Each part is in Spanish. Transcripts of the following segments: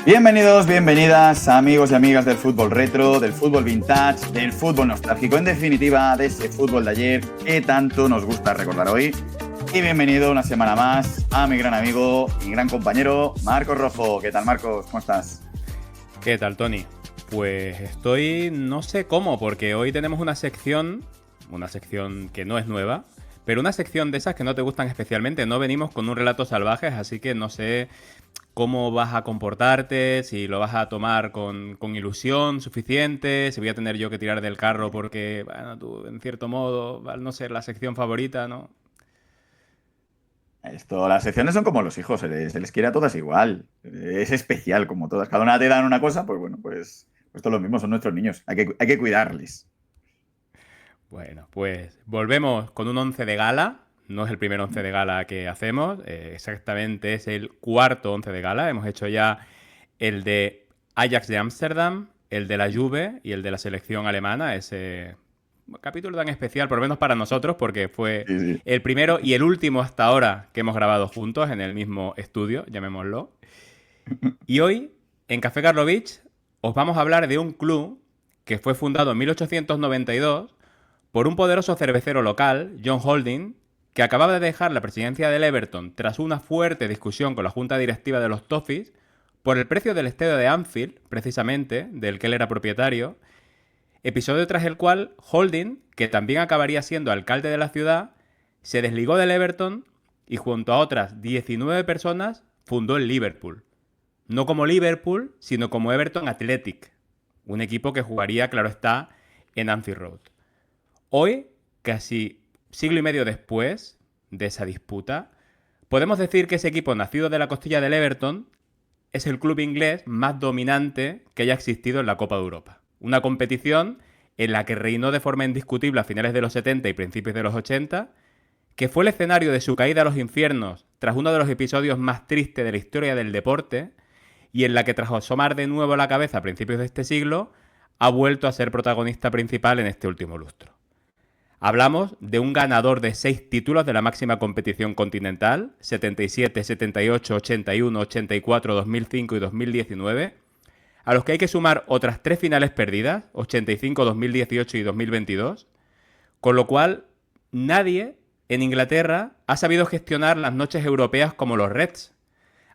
Bienvenidos, bienvenidas, amigos y amigas del fútbol retro, del fútbol vintage, del fútbol nostálgico, en definitiva, de ese fútbol de ayer que tanto nos gusta recordar hoy. Y bienvenido una semana más a mi gran amigo y gran compañero, Marcos Rojo. ¿Qué tal, Marcos? ¿Cómo estás? ¿Qué tal, Tony? Pues estoy no sé cómo, porque hoy tenemos una sección que no es nueva, pero una sección de esas que no te gustan especialmente. No venimos con un relato salvaje, así que no sé cómo vas a comportarte, si lo vas a tomar con ilusión suficiente, si voy a tener yo que tirar del carro porque, bueno, tú, en cierto modo, al no ser la sección favorita, ¿no? Las secciones son como los hijos, se les quiere a todas igual. Es especial como todas. Cada una te dan una cosa, pues bueno, pues esto es lo mismo, son nuestros niños. Hay que cuidarles. Bueno, pues volvemos con un once de gala. No es el primer once de gala que hacemos, exactamente es el cuarto once de gala. Hemos hecho ya el de Ajax de Ámsterdam, el de la Juve y el de la selección alemana. Ese capítulo tan especial, por lo menos para nosotros, porque fue Sí, sí. el primero y el último hasta ahora que hemos grabado juntos en el mismo estudio, llamémoslo. Y hoy, en Café Karlovich, os vamos a hablar de un club que fue fundado en 1892 por un poderoso cervecero local, John Holding, que acababa de dejar la presidencia del Everton tras una fuerte discusión con la junta directiva de los Toffees por el precio del estadio de Anfield, precisamente, del que él era propietario, episodio tras el cual Holding, que también acabaría siendo alcalde de la ciudad, se desligó del Everton y junto a otras 19 personas fundó el Liverpool. No como Liverpool, sino como Everton Athletic, un equipo que jugaría, claro está, en Anfield Road. Hoy, casi siglo y medio después de esa disputa, podemos decir que ese equipo nacido de la costilla del Everton es el club inglés más dominante que haya existido en la Copa de Europa. Una competición en la que reinó de forma indiscutible a finales de los 70 y principios de los 80, que fue el escenario de su caída a los infiernos tras uno de los episodios más tristes de la historia del deporte, y en la que tras asomar de nuevo la cabeza a principios de este siglo, ha vuelto a ser protagonista principal en este último lustro. Hablamos de un ganador de 6 títulos de la máxima competición continental, 77, 78, 81, 84, 2005 y 2019, a los que hay que sumar otras 3 finales perdidas, 85, 2018 y 2022, con lo cual nadie en Inglaterra ha sabido gestionar las noches europeas como los Reds,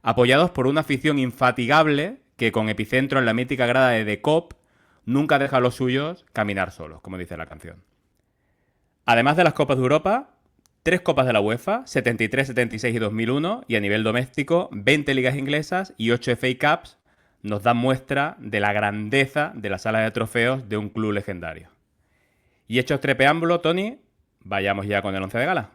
apoyados por una afición infatigable que, con epicentro en la mítica grada de The Kop, nunca deja a los suyos caminar solos, como dice la canción. Además de las Copas de Europa, 3 Copas de la UEFA, 73, 76 y 2001, y a nivel doméstico, 20 ligas inglesas y 8 FA Cups, nos dan muestra de la grandeza de la sala de trofeos de un club legendario. Y hecho este preámbulo, Tony, vayamos ya con el once de gala.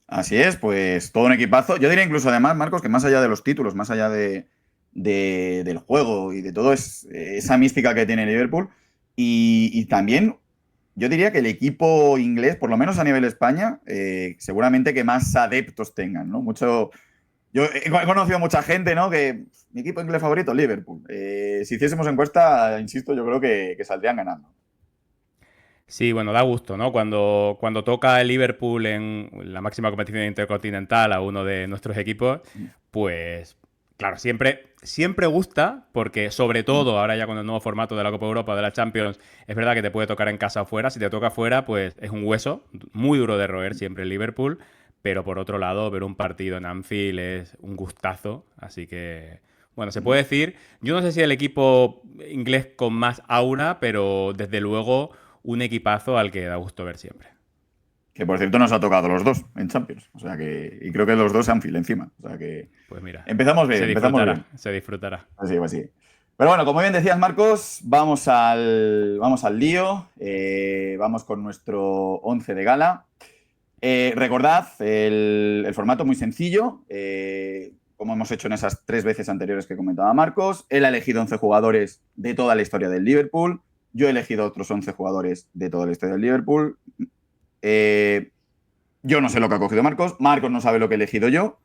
Así es, pues todo un equipazo. Yo diría incluso además, Marcos, que más allá de los títulos, más allá del juego y de todo, es esa mística que tiene Liverpool. Y también yo diría que el equipo inglés, por lo menos a nivel España, seguramente que más adeptos tengan, ¿no? Yo he conocido mucha gente, ¿no? Que mi equipo inglés favorito, Liverpool. Si hiciésemos encuesta, insisto, yo creo que saldrían ganando. Sí, bueno, da gusto, ¿no? Cuando toca el Liverpool en la máxima competición intercontinental a uno de nuestros equipos, pues claro, siempre gusta, porque sobre todo ahora ya con el nuevo formato de la Copa Europa, de la Champions, es verdad que te puede tocar en casa o fuera. Si te toca fuera, pues es un hueso muy duro de roer siempre el Liverpool, pero por otro lado, ver un partido en Anfield es un gustazo, así que... Bueno, se puede decir, yo no sé si el equipo inglés con más aura, pero desde luego un equipazo al que da gusto ver siempre. Que por cierto nos ha tocado los dos en Champions. O sea que. Y creo que los dos Anfield encima. O sea que. Pues mira, Empezamos bien, se empezamos bien. disfrutará, se disfrutará. Así, pues sí. Pero bueno, como bien decías, Marcos, vamos al lío. Vamos con nuestro 11 de gala. Recordad el formato muy sencillo. Como hemos hecho en esas 3 veces anteriores que comentaba Marcos. Él ha elegido 11 jugadores de toda la historia del Liverpool. Yo he elegido otros 11 jugadores de toda la historia del Liverpool. Eh, yo no sé lo que ha cogido Marcos. Marcos no sabe lo que he elegido yo.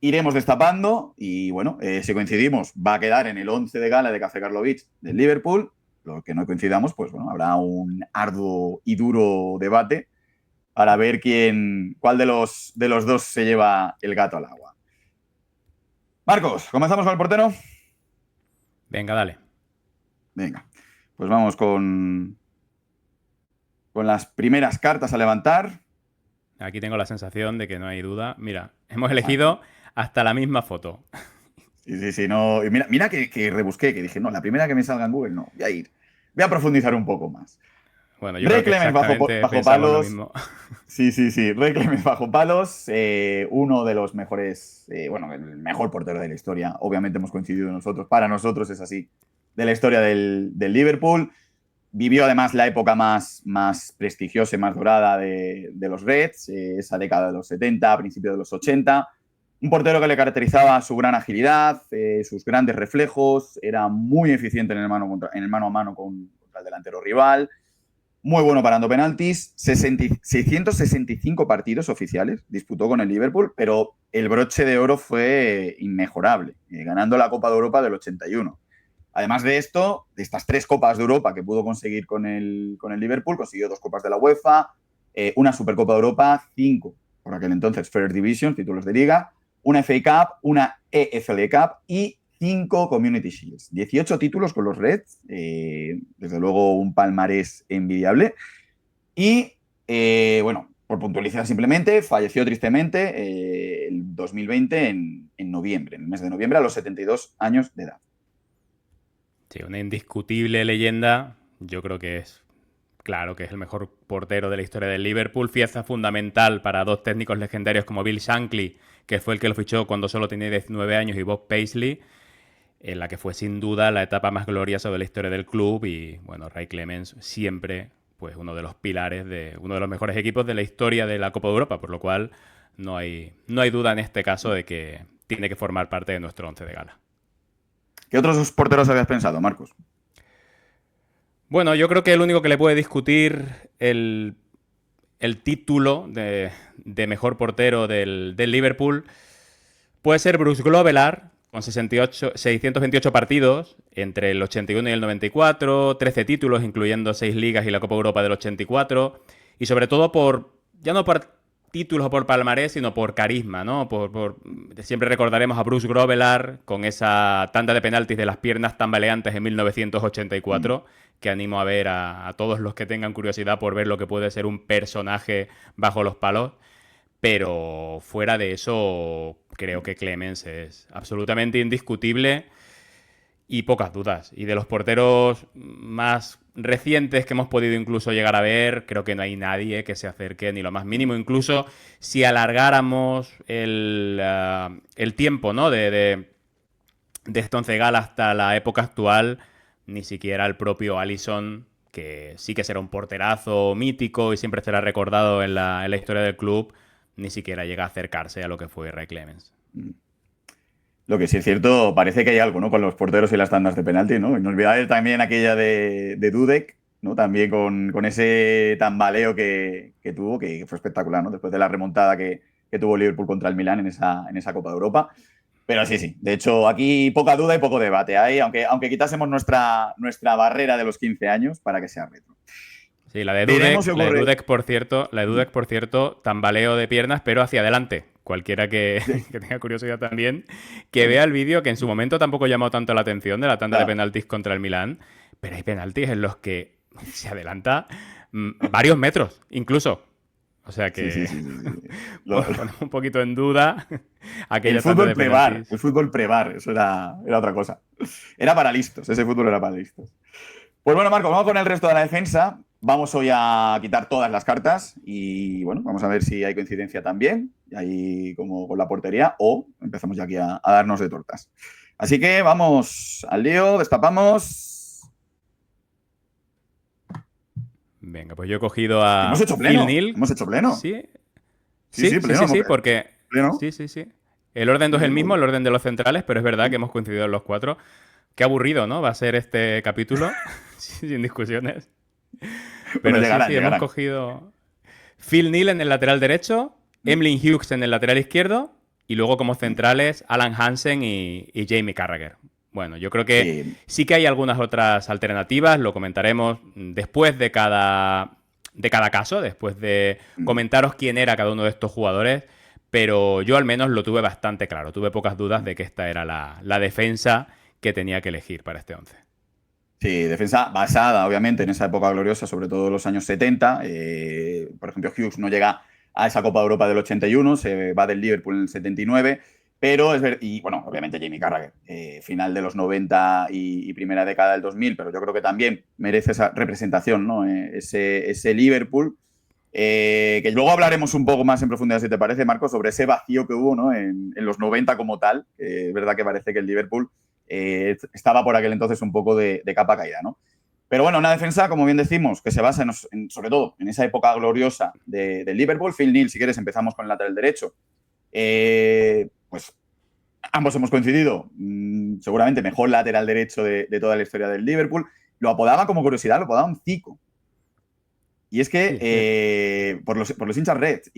Iremos destapando y bueno, si coincidimos, va a quedar en el 11 de gala de Café Karlovich del Liverpool. Lo que no coincidamos, pues bueno, habrá un arduo y duro debate para ver cuál de los dos se lleva el gato al agua. Marcos, ¿comenzamos con el portero? Venga, dale. Venga, pues vamos con las primeras cartas a levantar. Aquí tengo la sensación de que no hay duda. Mira, hemos elegido hasta la misma foto. Sí, no. Y mira que rebusqué, que dije, no, la primera que me salga en Google, no, voy a ir. Voy a profundizar un poco más. Bueno, yo creo Ray que Clemens exactamente bajo pensamos lo palos. mismo. Sí. Ray Clemens bajo palos. Uno de los mejores, bueno, el mejor portero de la historia. Obviamente hemos coincidido nosotros. Para nosotros es así. De la historia del Liverpool. Vivió además la época más prestigiosa y más dorada de los Reds, esa década de los 70, principios de los 80. Un portero que le caracterizaba su gran agilidad, sus grandes reflejos, era muy eficiente en el mano a mano contra el delantero rival, muy bueno parando penaltis, 665 partidos oficiales disputó con el Liverpool, pero el broche de oro fue inmejorable, ganando la Copa de Europa del 81. Además de esto, de estas 3 Copas de Europa que pudo conseguir con el Liverpool, consiguió 2 Copas de la UEFA, una Supercopa de Europa, 5 por aquel entonces First Division, títulos de liga, una FA Cup, una EFL Cup y 5 Community Shields. 18 títulos con los Reds, desde luego un palmarés envidiable. Y, bueno, por puntualizar simplemente, falleció tristemente el 2020 en noviembre, en el mes de noviembre, a los 72 años de edad. Sí, una indiscutible leyenda. Yo creo que es claro que es el mejor portero de la historia del Liverpool. Pieza fundamental para 2 técnicos legendarios como Bill Shankly, que fue el que lo fichó cuando solo tenía 19 años, y Bob Paisley, en la que fue sin duda la etapa más gloriosa de la historia del club. Y bueno, Ray Clemens siempre pues uno de los pilares de uno de los mejores equipos de la historia de la Copa de Europa, por lo cual no hay duda en este caso de que tiene que formar parte de nuestro once de gala. ¿Qué otros porteros habías pensado, Marcos? Bueno, yo creo que el único que le puede discutir el título de mejor portero del Liverpool puede ser Bruce Grovelar, con 628 partidos entre el 81 y el 94, 13 títulos, incluyendo 6 ligas y la Copa Europa del 84, y sobre todo ya no por títulos o por palmarés, sino por carisma, ¿no? Siempre recordaremos a Bruce Grovelar con esa tanda de penaltis de las piernas tambaleantes en 1984, que animo a ver a todos los que tengan curiosidad por ver lo que puede ser un personaje bajo los palos. Pero fuera de eso, creo que Clemens es absolutamente indiscutible y pocas dudas. Y de los porteros más recientes que hemos podido incluso llegar a ver, creo que no hay nadie que se acerque ni lo más mínimo. Incluso si alargáramos el tiempo, ¿no? de este once gala hasta la época actual, ni siquiera el propio Alisson, que sí que será un porterazo mítico y siempre será recordado en la historia del club, ni siquiera llega a acercarse a lo que fue Ray Clemens. Lo que sí es cierto, parece que hay algo, ¿no? Con los porteros y las tandas de penalti, ¿no? Y no olvidar también aquella de Dudek, ¿no? También con ese tambaleo que tuvo, que fue espectacular, ¿no? Después de la remontada que tuvo Liverpool contra el Milán en esa Copa de Europa. Pero sí. De hecho, aquí poca duda y poco debate hay, aunque quitásemos nuestra barrera de los 15 años para que sea retro. Sí, la de Dudek, por cierto, tambaleo de piernas, pero hacia adelante. Cualquiera que tenga curiosidad también, que vea el vídeo, que en su momento tampoco llamó tanto la atención de la tanda de penaltis contra el Milán, pero hay penaltis en los que se adelanta varios metros, incluso. O sea que sí. ponemos un poquito en duda aquella el fútbol pre-VAR. El fútbol pre-VAR, eso era otra cosa. Era para listos, ese fútbol era para listos. Pues bueno, Marco, vamos con el resto de la defensa. Vamos hoy a quitar todas las cartas y bueno, vamos a ver si hay coincidencia también, ahí como con la portería, o empezamos ya aquí a darnos de tortas. Así que vamos al lío, destapamos. Venga, pues yo he cogido a ¿Hemos hecho pleno? Phil Neal. ¿Hemos hecho pleno? Sí, pleno, sí, porque... ¿Pleno? Sí. El orden no es el mismo, el orden de los centrales, pero es verdad que hemos coincidido en los 4. Qué aburrido, ¿no? Va a ser este capítulo, sin discusiones. Pero llegarán. Hemos cogido Phil Neal en el lateral derecho, Emlyn Hughes en el lateral izquierdo y luego como centrales Alan Hansen y Jamie Carragher. Bueno, yo creo que sí que hay algunas otras alternativas, lo comentaremos después de cada caso, después de comentaros quién era cada uno de estos jugadores, pero yo al menos lo tuve bastante claro, tuve pocas dudas de que esta era la defensa que tenía que elegir para este 11. Sí, defensa basada, obviamente, en esa época gloriosa, sobre todo los años 70. Por ejemplo, Hughes no llega a esa Copa de Europa del 81, se va del Liverpool en el 79, pero y bueno, obviamente Jamie Carragher, final de los 90 y primera década del 2000, pero yo creo que también merece esa representación, ¿no? Ese Liverpool. Que luego hablaremos un poco más en profundidad, si te parece, Marco, sobre ese vacío que hubo, ¿no? en los 90 como tal. Es verdad que parece que el Liverpool estaba por aquel entonces un poco de capa caída, ¿no? Pero bueno, una defensa, como bien decimos, que se basa sobre todo en esa época gloriosa del Liverpool. Phil Neal, si quieres, empezamos con el lateral derecho. Pues ambos hemos coincidido, seguramente mejor lateral derecho de toda la historia del Liverpool. Lo apodaban, como curiosidad, lo apodaban Zico. Y es que Sí. por los hinchas Reds.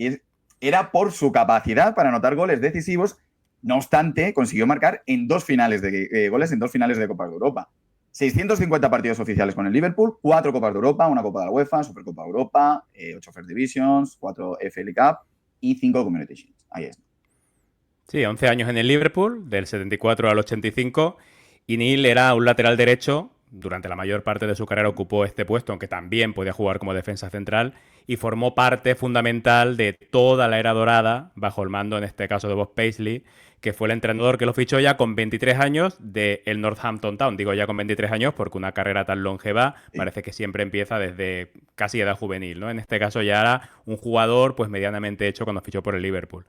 Era por su capacidad para anotar goles decisivos. No obstante, consiguió marcar en goles en dos finales de Copas de Europa. 650 partidos oficiales con el Liverpool, 4 Copas de Europa, una Copa de la UEFA, Supercopa de Europa, 8 First Divisions, 4 FA Cup y 5 Community Shields. Ahí está. Sí, 11 años en el Liverpool, del 74 al 85, y Neil era un lateral derecho. Durante la mayor parte de su carrera ocupó este puesto, aunque también podía jugar como defensa central, y formó parte fundamental de toda la era dorada, bajo el mando, en este caso, de Bob Paisley, que fue el entrenador que lo fichó ya con 23 años del Northampton Town. Digo ya con 23 años porque una carrera tan longeva Sí. parece que siempre empieza desde casi edad juvenil, ¿no? En este caso ya era un jugador pues medianamente hecho cuando fichó por el Liverpool.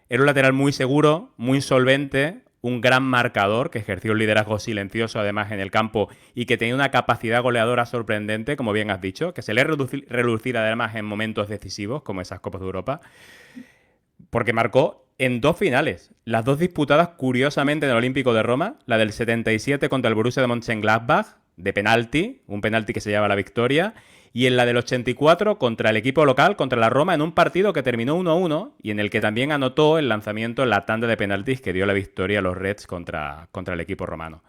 Era un lateral muy seguro, muy solvente, un gran marcador que ejerció un liderazgo silencioso además en el campo y que tenía una capacidad goleadora sorprendente, como bien has dicho, que se le relucir además en momentos decisivos como esas Copas de Europa, porque marcó en 2 finales, las 2 disputadas curiosamente en el Olímpico de Roma, la del 77 contra el Borussia de Mönchengladbach, de penalti, un penalti que se lleva la victoria, y en la del 84 contra el equipo local, contra la Roma, en un partido que terminó 1-1 y en el que también anotó el lanzamiento en la tanda de penaltis que dio la victoria a los Reds contra el equipo romano.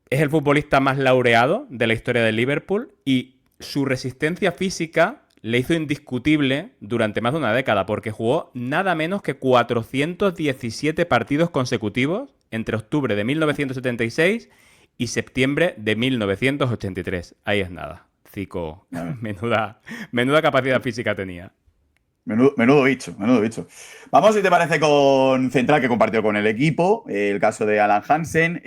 Es el futbolista más laureado de la historia del Liverpool y su resistencia física le hizo indiscutible durante más de una década porque jugó nada menos que 417 partidos consecutivos entre octubre de 1976 y septiembre de 1983. Ahí es nada. Zico, menuda capacidad física tenía. Menudo bicho, menudo bicho. Vamos, si te parece, con central que compartió con el equipo. El caso de Alan Hansen,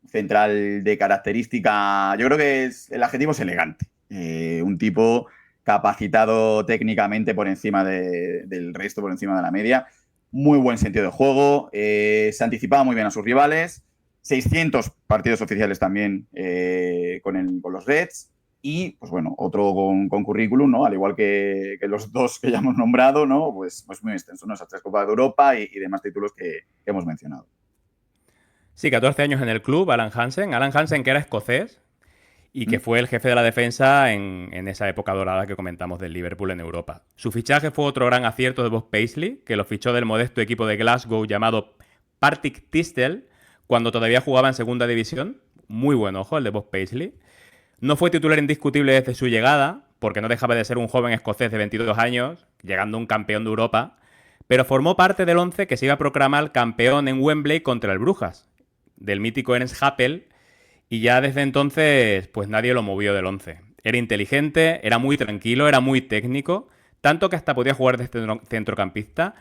central de característica, yo creo que el adjetivo es elegante. Un tipo capacitado técnicamente por encima del resto, por encima de la media. Muy buen sentido de juego. Se anticipaba muy bien a sus rivales. 600 partidos oficiales también con los Reds. Y, pues bueno, otro con currículum, ¿no? Al igual que los dos que ya hemos nombrado, ¿no? Pues muy extenso, ¿no? Esas 3 Copas de Europa y demás títulos que hemos mencionado. Sí, 14 años en el club, Alan Hansen. Alan Hansen, que era escocés y que ¿Mm? fue el jefe de la defensa en esa época dorada que comentamos del Liverpool en Europa. Su fichaje fue otro gran acierto de Bob Paisley, que lo fichó del modesto equipo de Glasgow llamado Partick Thistle, cuando todavía jugaba en segunda división. Muy buen ojo el de Bob Paisley. No fue titular indiscutible desde su llegada, porque no dejaba de ser un joven escocés de 22 años, llegando un campeón de Europa, pero formó parte del 11 que se iba a proclamar campeón en Wembley contra el Brujas, del mítico Ernst Happel, y ya desde entonces pues nadie lo movió del 11. Era inteligente, era muy tranquilo, era muy técnico, tanto que hasta podía jugar de centrocampista,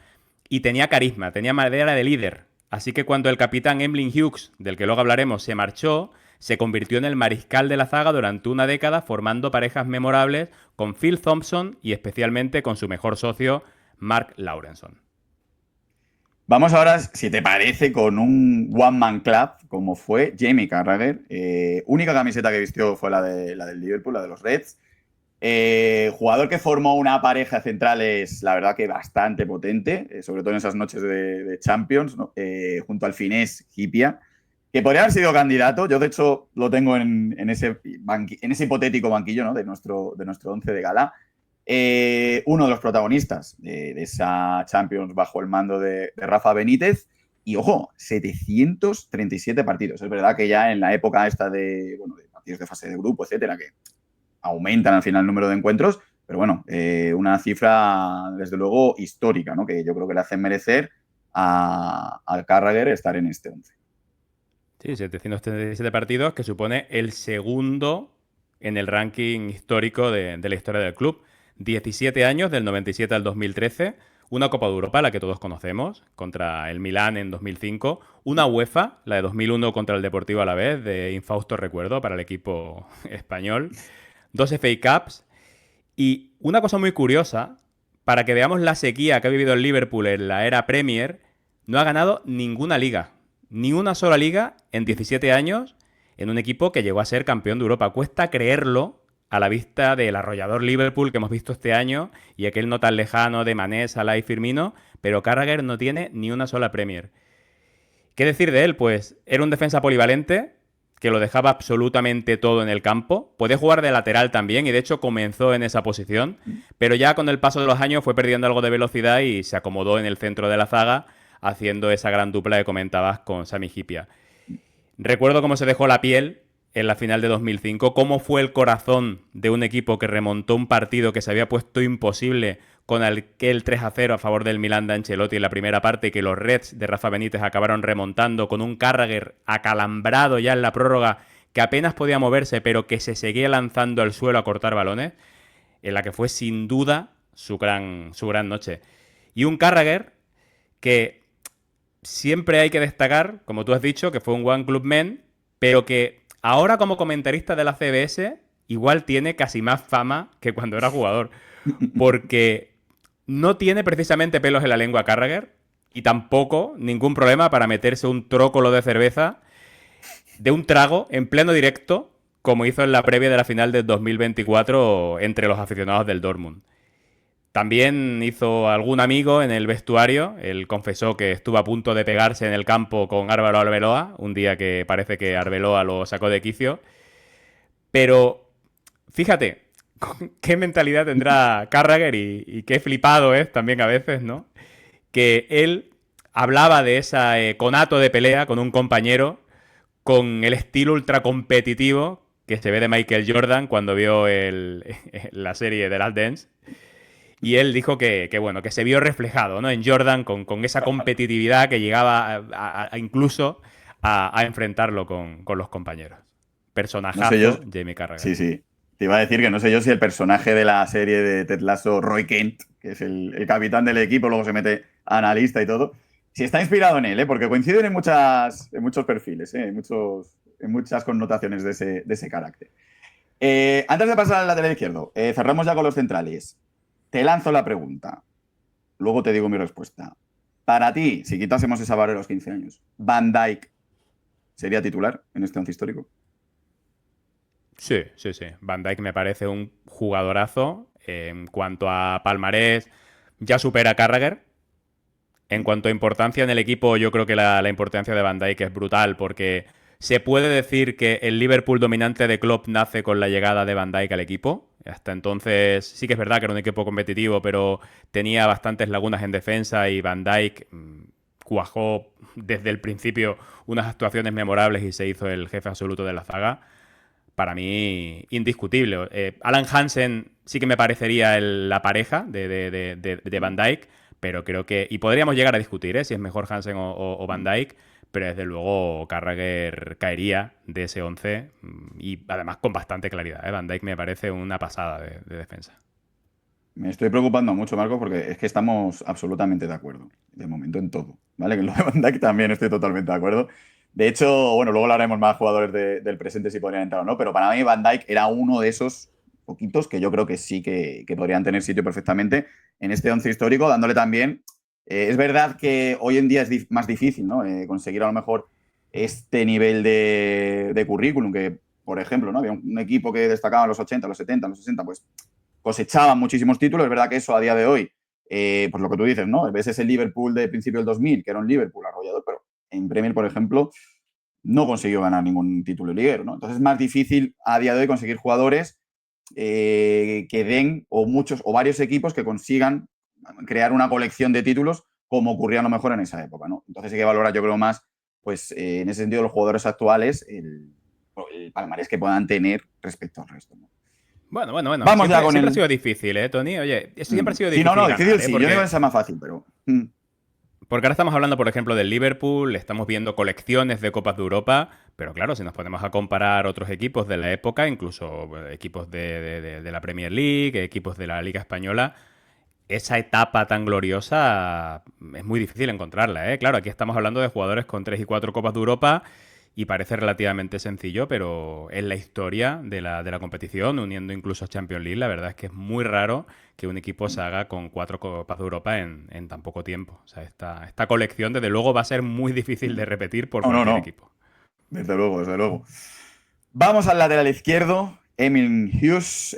y tenía carisma, tenía madera de líder. Así que cuando el capitán Emlyn Hughes, del que luego hablaremos, se marchó, se convirtió en el mariscal de la zaga durante una década, formando parejas memorables con Phil Thompson y especialmente con su mejor socio, Mark Lawrenson. Vamos ahora, si te parece, con un one-man club, como fue Jamie Carragher. Única camiseta que vistió fue la del Liverpool, la de los Reds. Jugador que formó una pareja de centrales, la verdad que bastante potente, sobre todo en esas noches de Champions, ¿no? Junto al finés Hipia, que podría haber sido candidato. Yo, de hecho, lo tengo en ese hipotético banquillo, ¿no? de nuestro once de gala. Uno de los protagonistas de esa Champions bajo el mando de Rafa Benítez. Y, ojo, 737 partidos. Es verdad que ya en la época esta de partidos de fase de grupo, etcétera, que aumentan al final el número de encuentros, pero bueno, una cifra desde luego histórica, ¿no? Que yo creo que le hace merecer a Carragher estar en este 11. Sí, 737 partidos, que supone el segundo en el ranking histórico de la historia del club. 17 años, del 97 al 2013. Una Copa de Europa, la que todos conocemos, contra el Milán en 2005. Una UEFA, la de 2001 contra el Deportivo Alavés, de infausto recuerdo para el equipo español. Dos FA Cups. Y una cosa muy curiosa, para que veamos la sequía que ha vivido el Liverpool en la era Premier, no ha ganado ninguna liga. Ni una sola liga en 17 años en un equipo que llegó a ser campeón de Europa. Cuesta creerlo a la vista del arrollador Liverpool que hemos visto este año y aquel no tan lejano de Mané, Salah y Firmino, pero Carragher no tiene ni una sola Premier. ¿Qué decir de él? Pues era un defensa polivalente que lo dejaba absolutamente todo en el campo. Podía jugar de lateral también y de hecho comenzó en esa posición, pero ya con el paso de los años fue perdiendo algo de velocidad y se acomodó en el centro de la zaga haciendo esa gran dupla que comentabas con Sami Hyypiä. Recuerdo cómo se dejó la piel en la final de 2005, cómo fue el corazón de un equipo que remontó un partido que se había puesto imposible con aquel 3-0 a favor del Milan de Ancelotti en la primera parte y que los Reds de Rafa Benítez acabaron remontando con un Carragher acalambrado ya en la prórroga que apenas podía moverse pero que se seguía lanzando al suelo a cortar balones, en la que fue sin duda su gran noche. Y un Carragher que siempre hay que destacar, como tú has dicho, que fue un One Club Man, pero que ahora como comentarista de la CBS igual tiene casi más fama que cuando era jugador. Porque no tiene precisamente pelos en la lengua Carragher y tampoco ningún problema para meterse un trócolo de cerveza de un trago en pleno directo, como hizo en la previa de la final del 2024 entre los aficionados del Dortmund. También hizo algún amigo en el vestuario. Él confesó que estuvo a punto de pegarse en el campo con Álvaro Arbeloa, un día que parece que Arbeloa lo sacó de quicio. Pero fíjate, qué mentalidad tendrá Carragher y qué flipado es también a veces, ¿no? Que él hablaba de ese conato de pelea con un compañero, con el estilo ultra competitivo que se ve de Michael Jordan cuando vio la serie de Last Dance. Y él dijo bueno, que se vio reflejado, ¿no? En Jordan con esa competitividad que llegaba incluso a enfrentarlo con los compañeros. Personajazo, No sé yo. Jamie Carragher. Sí, sí. Te iba a decir que no sé yo si el personaje de la serie de Ted Lasso, Roy Kent, que es el capitán del equipo, luego se mete a analista y todo, si está inspirado en él, ¿eh? Porque coinciden en muchos perfiles, ¿eh? En muchas connotaciones de ese carácter. Antes de pasar al lateral izquierdo, cerramos ya con los centrales. Te lanzo la pregunta. Luego te digo mi respuesta. Para ti, si quitásemos esa barrera de los 15 años, ¿Van Dijk sería titular en este once histórico? Sí. Van Dijk me parece un jugadorazo. En cuanto a palmarés, ya supera a Carragher. En cuanto a importancia en el equipo, yo creo que la importancia de Van Dijk es brutal porque se puede decir que el Liverpool dominante de Klopp nace con la llegada de Van Dijk al equipo. Hasta entonces sí que es verdad que era un equipo competitivo, pero tenía bastantes lagunas en defensa y Van Dijk cuajó desde el principio unas actuaciones memorables y se hizo el jefe absoluto de la zaga. Para mí, indiscutible. Alan Hansen sí que me parecería la pareja de Van Dijk, pero creo que... Y podríamos llegar a discutir si es mejor Hansen o Van Dijk, pero desde luego Carragher caería de ese 11 y además con bastante claridad. Van Dijk me parece una pasada de defensa. Me estoy preocupando mucho, Marco, porque es que estamos absolutamente de acuerdo, de momento en todo, ¿vale? Que en lo de Van Dijk también estoy totalmente de acuerdo. De hecho, bueno, luego hablaremos más jugadores del presente si podrían entrar o no, pero para mí Van Dijk era uno de esos poquitos que yo creo que sí que podrían tener sitio perfectamente en este once histórico, dándole también... es verdad que hoy en día es más difícil, ¿no? Conseguir a lo mejor este nivel de currículum, que, por ejemplo, ¿no? Había un equipo que destacaba en los 80, los 70, los 60, pues cosechaban muchísimos títulos. Es verdad que eso a día de hoy, pues lo que tú dices, ¿no? Ves ese Liverpool de principio del 2000, que era un Liverpool arrollador, pero en Premier, por ejemplo, no consiguió ganar ningún título liguero, ¿no? Entonces es más difícil a día de hoy conseguir jugadores que den, o muchos, o varios equipos que consigan crear una colección de títulos como ocurría a lo mejor en esa época, ¿no? Entonces hay que valorar, yo creo, más, pues en ese sentido, los jugadores actuales, el palmarés que puedan tener respecto al resto, ¿no? Bueno. Vamos ya con siempre ha el... sido difícil, Tony. Oye, eso siempre ha sido Sí, difícil no, ganar, difícil sí. Porque... Yo digo que sea más fácil, pero... Porque ahora estamos hablando, por ejemplo, del Liverpool, estamos viendo colecciones de Copas de Europa, pero claro, si nos ponemos a comparar otros equipos de la época, incluso equipos de la Premier League, equipos de la Liga Española, esa etapa tan gloriosa es muy difícil encontrarla, ¿eh? Claro, aquí estamos hablando de jugadores con 3 y 4 Copas de Europa y parece relativamente sencillo, pero en la historia de la competición, uniendo incluso a Champions League, la verdad es que es muy raro que un equipo se haga con 4 Copas de Europa en tan poco tiempo. O sea, esta colección, desde luego, va a ser muy difícil de repetir por No, no, cualquier no. equipo. Desde luego, desde luego. Vamos al lateral izquierdo. Emil Hughes,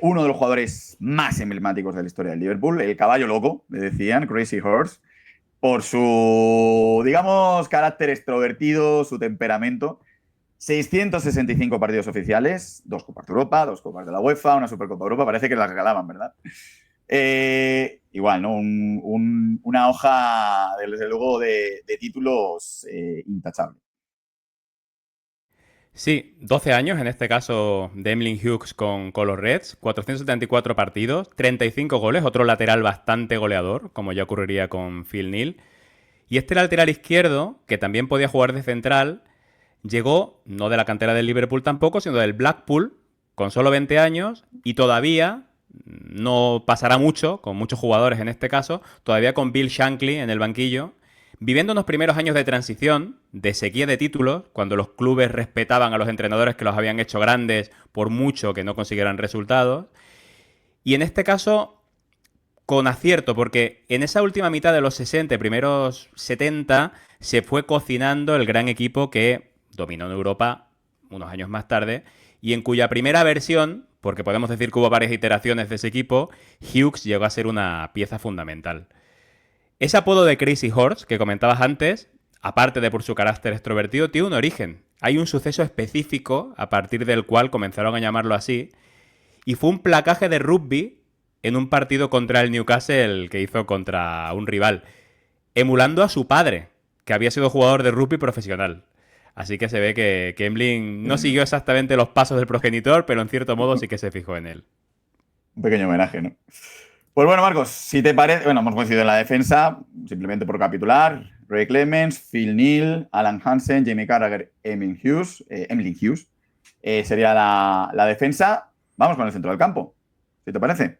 uno de los jugadores más emblemáticos de la historia del Liverpool, el caballo loco, le decían, Crazy Horse, por su, digamos, carácter extrovertido, su temperamento. 665 partidos oficiales, 2 Copas de Europa, 2 Copas de la UEFA, una Supercopa de Europa, parece que las regalaban, ¿verdad? Igual, ¿no? Una hoja, desde luego, de títulos intachable. Sí, 12 años, en este caso de Emlyn Hughes con los Reds, 474 partidos, 35 goles, otro lateral bastante goleador, como ya ocurriría con Phil Neal. Y este lateral izquierdo, que también podía jugar de central, llegó no de la cantera del Liverpool tampoco, sino del Blackpool, con solo 20 años, y todavía, no pasará mucho, con muchos jugadores en este caso, todavía con Bill Shankly en el banquillo, viviendo unos primeros años de transición, de sequía de títulos, cuando los clubes respetaban a los entrenadores que los habían hecho grandes por mucho que no consiguieran resultados. Y en este caso, con acierto, porque en esa última mitad de los 60, primeros 70, se fue cocinando el gran equipo que dominó en Europa unos años más tarde y en cuya primera versión, porque podemos decir que hubo varias iteraciones de ese equipo, Hughes llegó a ser una pieza fundamental. Ese apodo de Crazy Horse que comentabas antes, aparte de por su carácter extrovertido, tiene un origen. Hay un suceso específico a partir del cual comenzaron a llamarlo así, y fue un placaje de rugby en un partido contra el Newcastle que hizo contra un rival, emulando a su padre, que había sido jugador de rugby profesional. Así que se ve que Emlyn no siguió exactamente los pasos del progenitor, pero en cierto modo sí que se fijó en él. Un pequeño homenaje, ¿no? Pues bueno, Marcos, si te parece, bueno, hemos coincidido en la defensa, simplemente por capitular. Ray Clemens, Phil Neal, Alan Hansen, Jamie Carragher, Emil Hughes, Emlyn Hughes. Sería la defensa. Vamos con el centro del campo, si te parece.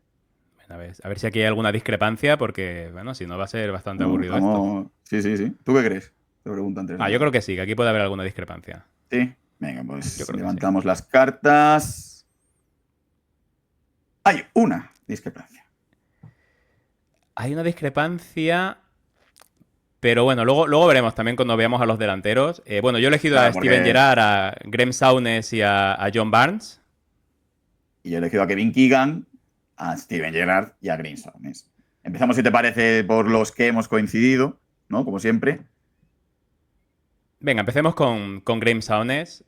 A ver si aquí hay alguna discrepancia, porque, bueno, si no va a ser bastante aburrido esto. Sí, sí, sí. ¿Tú qué crees? Te pregunto antes de Yo nada. creo que sí, que aquí puede haber alguna discrepancia. Sí. Venga, Yo pues creo que sí. levantamos las cartas. Hay una discrepancia. Hay una discrepancia, pero bueno, luego veremos también cuando veamos a los delanteros. Bueno, yo he elegido a Claro, Steven porque Gerrard, a Graham Souness y a John Barnes. y yo he elegido a Kevin Keegan, a Steven Gerrard y a Green Souness. Empezamos, si te parece, por los que hemos coincidido, ¿no? Como siempre. Venga, empecemos con Graham Souness.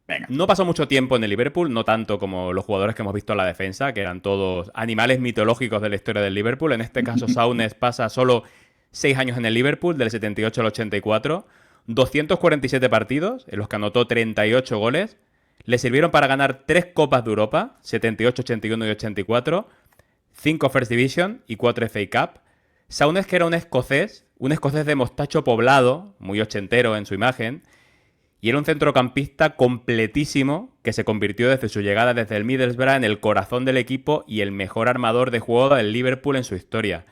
Venga. No pasó mucho tiempo en el Liverpool, no tanto como los jugadores que hemos visto en la defensa, que eran todos animales mitológicos de la historia del Liverpool. En este caso, Souness pasa solo 6 años en el Liverpool, del 78 al 84, 247 partidos, en los que anotó 38 goles. Le sirvieron para ganar 3 Copas de Europa, 78, 81 y 84, 5 First Division y 4 FA Cup. Souness, que era un escocés de mostacho poblado, muy ochentero en su imagen, y era un centrocampista completísimo que se convirtió desde su llegada desde el Middlesbrough en el corazón del equipo y el mejor armador de juego del Liverpool en su historia.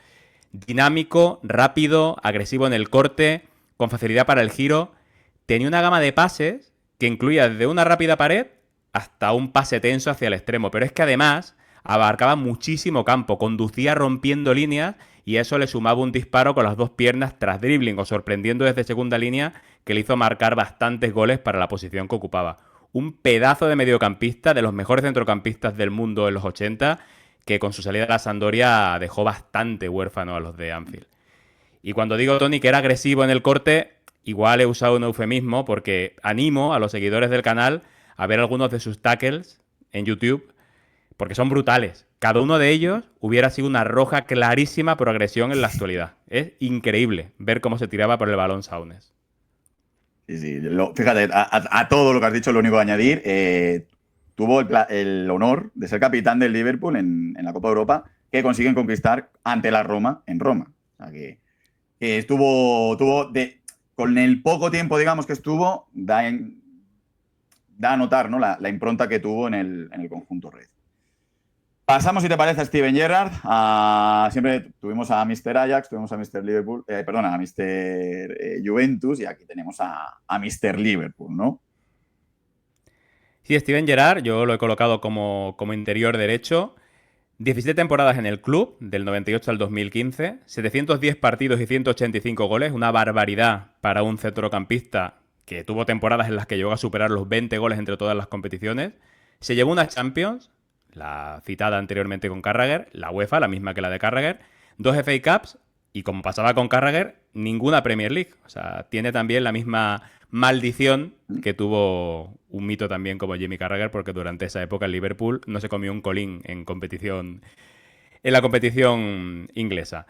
Dinámico, rápido, agresivo en el corte, con facilidad para el giro. Tenía una gama de pases que incluía desde una rápida pared hasta un pase tenso hacia el extremo. Pero es que además abarcaba muchísimo campo, conducía rompiendo líneas y eso le sumaba un disparo con las dos piernas tras dribbling o sorprendiendo desde segunda línea que le hizo marcar bastantes goles para la posición que ocupaba. Un pedazo de mediocampista, de los mejores centrocampistas del mundo en los 80, que con su salida de la Sampdoria dejó bastante huérfano a los de Anfield. Y cuando digo, Tony, que era agresivo en el corte, igual he usado un eufemismo porque animo a los seguidores del canal a ver algunos de sus tackles en YouTube, porque son brutales. Cada uno de ellos hubiera sido una roja clarísima por agresión en la actualidad. Es increíble ver cómo se tiraba por el balón Souness. Sí, sí. Fíjate, a todo lo que has dicho, lo único que añadir, tuvo el honor de ser capitán del Liverpool en la Copa de Europa que consiguen conquistar ante la Roma en Roma. O sea que que con el poco tiempo, digamos, que estuvo, da a notar, ¿no? La impronta que tuvo en el conjunto red. Pasamos, si te parece, a Steven Gerrard. Siempre tuvimos a Mr. Ajax, tuvimos a Mr. Liverpool, perdona, a Mr. Juventus, y aquí tenemos a Mr. Liverpool, ¿no? Sí, Steven Gerrard, yo lo he colocado como interior derecho. 17 temporadas en el club, del 98 al 2015, 710 partidos y 185 goles, una barbaridad para un centrocampista que tuvo temporadas en las que llegó a superar los 20 goles entre todas las competiciones. Se llevó una Champions, la citada anteriormente con Carragher, la UEFA, la misma que la de Carragher, 2 FA Cups y, como pasaba con Carragher, ninguna Premier League. O sea, tiene también la misma maldición que tuvo un mito también como Jimmy Carragher, porque durante esa época el Liverpool no se comió un colín en la competición inglesa.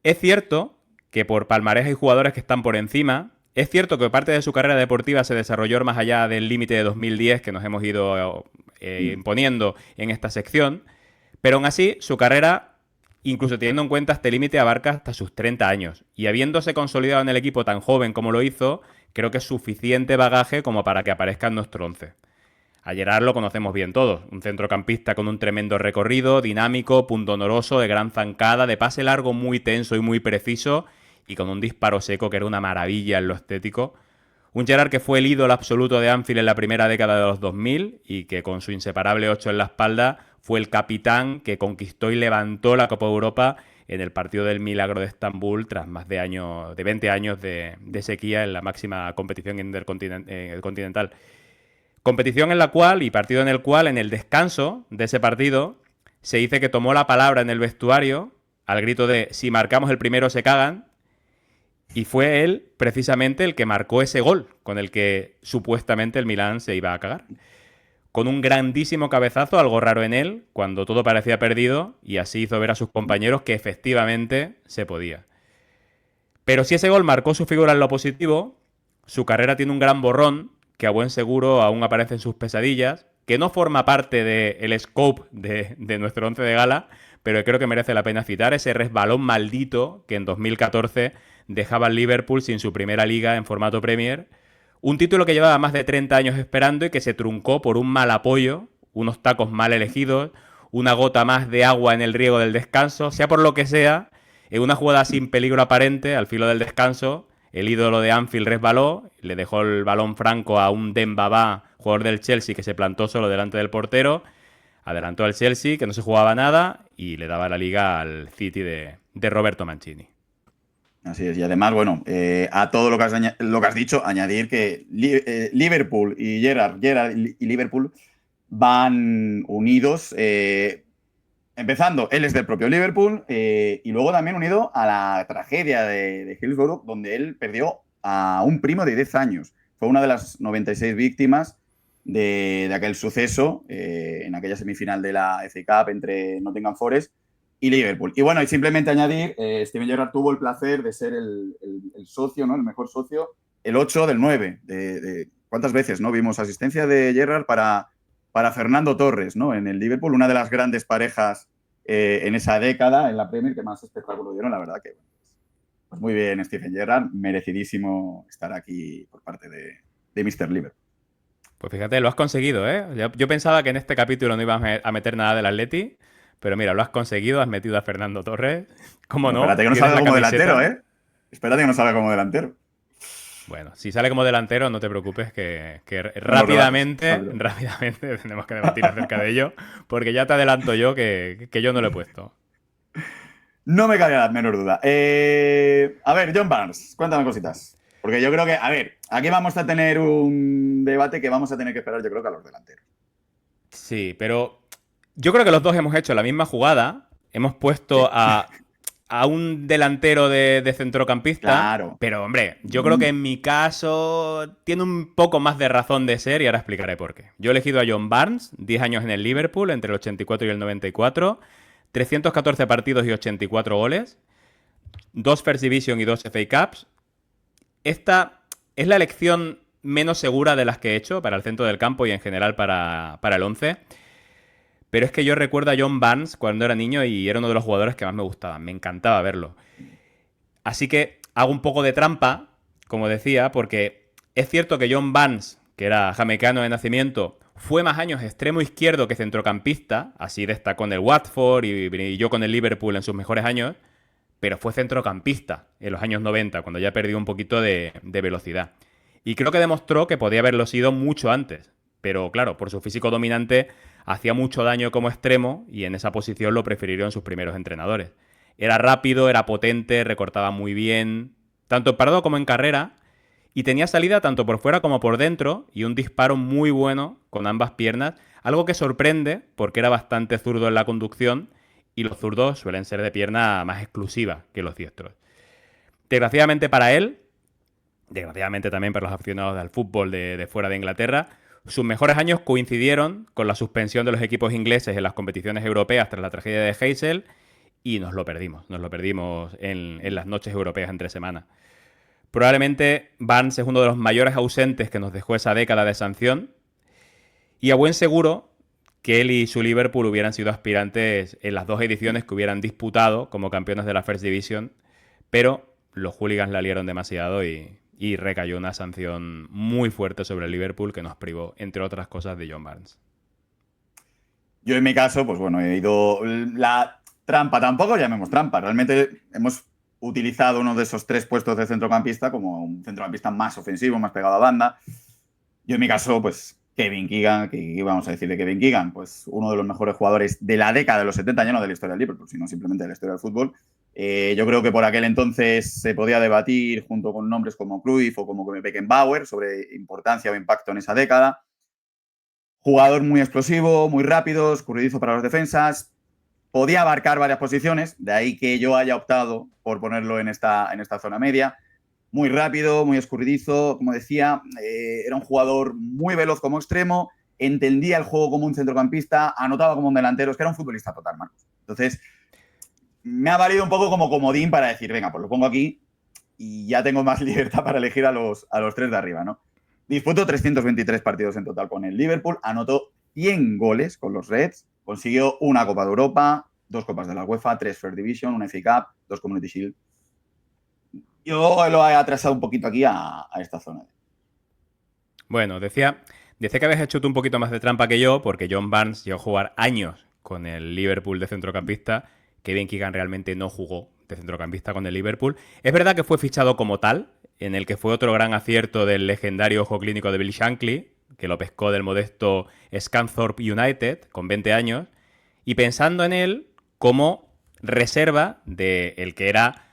Es cierto que por palmarés hay jugadores que están por encima. Es cierto que parte de su carrera deportiva se desarrolló más allá del límite de 2010 que nos hemos ido imponiendo en esta sección, pero aún así su carrera, incluso teniendo en cuenta este límite, abarca hasta sus 30 años. Y habiéndose consolidado en el equipo tan joven como lo hizo, creo que es suficiente bagaje como para que aparezca en nuestro 11. A Gerrard lo conocemos bien todos, un centrocampista con un tremendo recorrido, dinámico, pundonoroso, de gran zancada, de pase largo muy tenso y muy preciso, y con un disparo seco que era una maravilla en lo estético. Un Gerrard que fue el ídolo absoluto de Anfield en la primera década de los 2000 y que con su inseparable 8 en la espalda fue el capitán que conquistó y levantó la Copa Europa en el partido del Milagro de Estambul tras más de 20 años de sequía en la máxima competición continental. Competición en la cual, y partido en el cual, en el descanso de ese partido, se dice que tomó la palabra en el vestuario al grito de "si marcamos el primero se cagan", y fue él precisamente el que marcó ese gol con el que supuestamente el Milán se iba a cagar. Con un grandísimo cabezazo, algo raro en él, cuando todo parecía perdido, y así hizo ver a sus compañeros que efectivamente se podía. Pero si ese gol marcó su figura en lo positivo, su carrera tiene un gran borrón que a buen seguro aún aparece en sus pesadillas, que no forma parte del scope de nuestro once de gala, pero creo que merece la pena citar ese resbalón maldito que en 2014 dejaba al Liverpool sin su primera liga en formato Premier. Un título que llevaba más de 30 años esperando y que se truncó por un mal apoyo, unos tacos mal elegidos, una gota más de agua en el riego del descanso, sea por lo que sea, en una jugada sin peligro aparente, al filo del descanso, el ídolo de Anfield resbaló, le dejó el balón franco a un Dembaba, jugador del Chelsea, que se plantó solo delante del portero, adelantó al Chelsea, que no se jugaba nada, y le daba la liga al City de Roberto Mancini. Así es, y además, bueno, a todo lo que has dicho, añadir que Liverpool y Gerrard y Liverpool van unidos, empezando, él es del propio Liverpool, y luego también unido a la tragedia de Hillsborough, donde él perdió a un primo de 10 años. Fue una de las 96 víctimas de aquel suceso en aquella semifinal de la FA Cup entre Nottingham Forest y Liverpool. Y bueno, y simplemente añadir, Steven Gerrard tuvo el placer de ser el socio, ¿no? El mejor socio, el 8 del 9. ¿Cuántas veces no vimos asistencia de Gerrard para Fernando Torres, ¿no? En el Liverpool, una de las grandes parejas en esa década, en la Premier, que más espectáculo dieron, la verdad que pues muy bien, Steven Gerrard, merecidísimo estar aquí por parte de Mr. Liverpool. Pues fíjate, lo has conseguido, ¿eh? Yo pensaba que en este capítulo no ibas a meter nada del Atleti, pero mira, lo has conseguido, has metido a Fernando Torres. ¿Cómo Bueno, no? espérate que no salga como delantero, ¿eh? Espérate que no salga como delantero. Bueno, si sale como delantero, no te preocupes, que rápidamente tenemos que debatir acerca de ello, porque ya te adelanto yo que yo no lo he puesto. No me cabe la menor duda. A ver, John Barnes, cuéntame cositas. Porque yo creo que, a ver, aquí vamos a tener un debate que vamos a tener que esperar, yo creo que a los delanteros. Sí, pero yo creo que los dos hemos hecho la misma jugada. Hemos puesto a un delantero de centrocampista. Claro. Pero, hombre, yo creo que en mi caso tiene un poco más de razón de ser y ahora explicaré por qué. Yo he elegido a John Barnes, 10 años en el Liverpool, entre el 84 y el 94, 314 partidos y 84 goles, 2 First Division y 2 FA Cups. Esta es la elección menos segura de las que he hecho para el centro del campo y en general para el 11. Pero es que yo recuerdo a John Barnes cuando era niño y era uno de los jugadores que más me gustaban. Me encantaba verlo. Así que hago un poco de trampa, como decía, porque es cierto que John Barnes, que era jamaicano de nacimiento, fue más años extremo izquierdo que centrocampista, así destacó en el Watford y brilló con el Liverpool en sus mejores años, pero fue centrocampista en los años 90, cuando ya perdió un poquito de velocidad. Y creo que demostró que podía haberlo sido mucho antes, pero claro, por su físico dominante hacía mucho daño como extremo y en esa posición lo prefirieron sus primeros entrenadores. Era rápido, era potente, recortaba muy bien, tanto en parado como en carrera, y tenía salida tanto por fuera como por dentro y un disparo muy bueno con ambas piernas, algo que sorprende porque era bastante zurdo en la conducción y los zurdos suelen ser de pierna más exclusiva que los diestros. Desgraciadamente para él, desgraciadamente también para los aficionados al fútbol de fuera de Inglaterra, sus mejores años coincidieron con la suspensión de los equipos ingleses en las competiciones europeas tras la tragedia de Heysel y nos lo perdimos en las noches europeas entre semana. Probablemente Barnes es uno de los mayores ausentes que nos dejó esa década de sanción y a buen seguro que él y su Liverpool hubieran sido aspirantes en las dos ediciones que hubieran disputado como campeones de la First Division, pero los hooligans la liaron demasiado y recayó una sanción muy fuerte sobre el Liverpool que nos privó, entre otras cosas, de John Barnes. Yo en mi caso, pues bueno, he ido la trampa, tampoco llamemos trampa, realmente hemos utilizado uno de esos 3 puestos de centrocampista como un centrocampista más ofensivo, más pegado a banda. Yo en mi caso, pues Kevin Keegan, ¿qué vamos a decir de Kevin Keegan? Pues uno de los mejores jugadores de la década de los 70, ya no de la historia del Liverpool, sino simplemente de la historia del fútbol. Yo creo que por aquel entonces se podía debatir junto con nombres como Cruyff o como Beckenbauer sobre importancia o impacto en esa década. Jugador muy explosivo, muy rápido, escurridizo para las defensas. Podía abarcar varias posiciones, de ahí que yo haya optado por ponerlo en esta zona media. Muy rápido, muy escurridizo, como decía, era un jugador muy veloz como extremo, entendía el juego como un centrocampista, anotaba como un delantero, es que era un futbolista total, Marcos. Entonces, me ha valido un poco como comodín para decir, venga, pues lo pongo aquí y ya tengo más libertad para elegir a los 3 de arriba, ¿no? Disputó 323 partidos en total con el Liverpool, anotó 100 goles con los Reds, consiguió una Copa de Europa, 2 Copas de la UEFA, 3 First Division, una FA Cup, 2 Community Shield. Yo lo he atrasado un poquito aquí a esta zona. Bueno, decía que habías hecho tú un poquito más de trampa que yo, porque John Barnes llegó a jugar años con el Liverpool de centrocampista. Kevin Keegan realmente no jugó de centrocampista con el Liverpool. Es verdad que fue fichado como tal, en el que fue otro gran acierto del legendario ojo clínico de Bill Shankly, que lo pescó del modesto Scunthorpe United, con 20 años, y pensando en él como reserva de el que era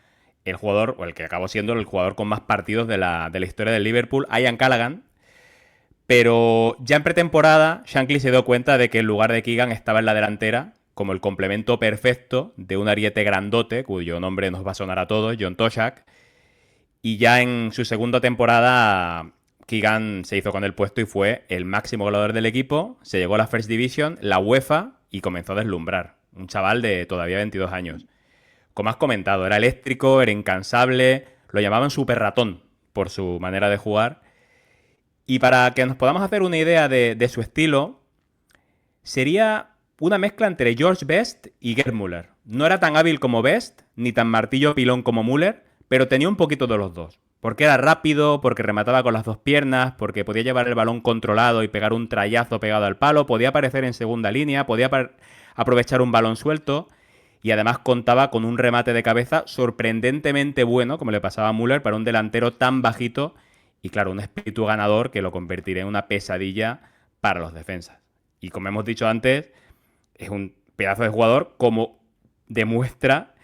el jugador, o el que acabó siendo el jugador con más partidos de la historia del Liverpool, Ian Callaghan. Pero ya en pretemporada, Shankly se dio cuenta de que en lugar de Keegan estaba en la delantera como el complemento perfecto de un ariete grandote, cuyo nombre nos va a sonar a todos, John Toshak. Y ya en su segunda temporada, Keegan se hizo con el puesto y fue el máximo goleador del equipo. Se llegó a la First Division, la UEFA, y comenzó a deslumbrar. Un chaval de todavía 22 años. Como has comentado, era eléctrico, era incansable, lo llamaban super ratón por su manera de jugar. Y para que nos podamos hacer una idea de su estilo, sería una mezcla entre George Best y Gerd Müller. No era tan hábil como Best, ni tan martillo pilón como Müller, pero tenía un poquito de los dos. Porque era rápido, porque remataba con las dos piernas, porque podía llevar el balón controlado y pegar un trayazo pegado al palo, podía aparecer en segunda línea, podía aprovechar un balón suelto y además contaba con un remate de cabeza sorprendentemente bueno, como le pasaba a Müller, para un delantero tan bajito y claro, un espíritu ganador que lo convertiría en una pesadilla para los defensas. Y como hemos dicho antes, es un pedazo de jugador como demuestra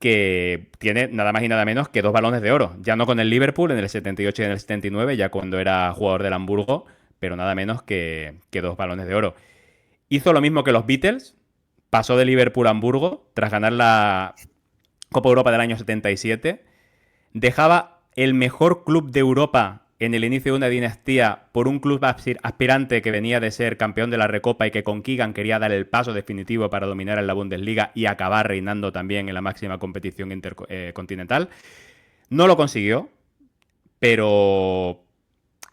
que tiene nada más y nada menos que 2 balones de oro. Ya no con el Liverpool en el 78 y en el 79, ya cuando era jugador del Hamburgo, pero nada menos que 2 balones de oro. Hizo lo mismo que los Beatles, pasó de Liverpool a Hamburgo tras ganar la Copa Europa del año 77, dejaba el mejor club de Europa en el inicio de una dinastía por un club aspirante que venía de ser campeón de la Recopa y que con Keegan quería dar el paso definitivo para dominar en la Bundesliga y acabar reinando también en la máxima competición intercontinental. No lo consiguió, pero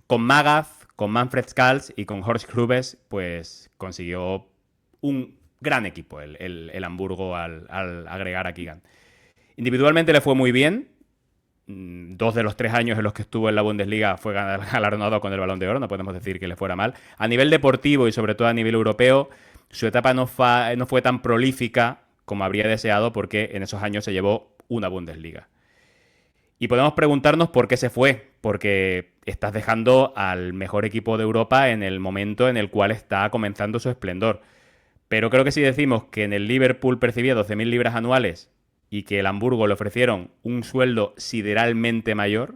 con Magath, con Manfred Schulz y con Horst Krubes, pues consiguió un gran equipo el Hamburgo al agregar a Keegan. Individualmente le fue muy bien. 2 de los 3 años en los que estuvo en la Bundesliga fue galardonado con el Balón de Oro, no podemos decir que le fuera mal. A nivel deportivo y sobre todo a nivel europeo, su etapa no fue tan prolífica como habría deseado porque en esos años se llevó una Bundesliga. Y podemos preguntarnos por qué se fue, porque estás dejando al mejor equipo de Europa en el momento en el cual está comenzando su esplendor. Pero creo que si decimos que en el Liverpool percibía 12.000 libras anuales y que el Hamburgo le ofrecieron un sueldo sideralmente mayor,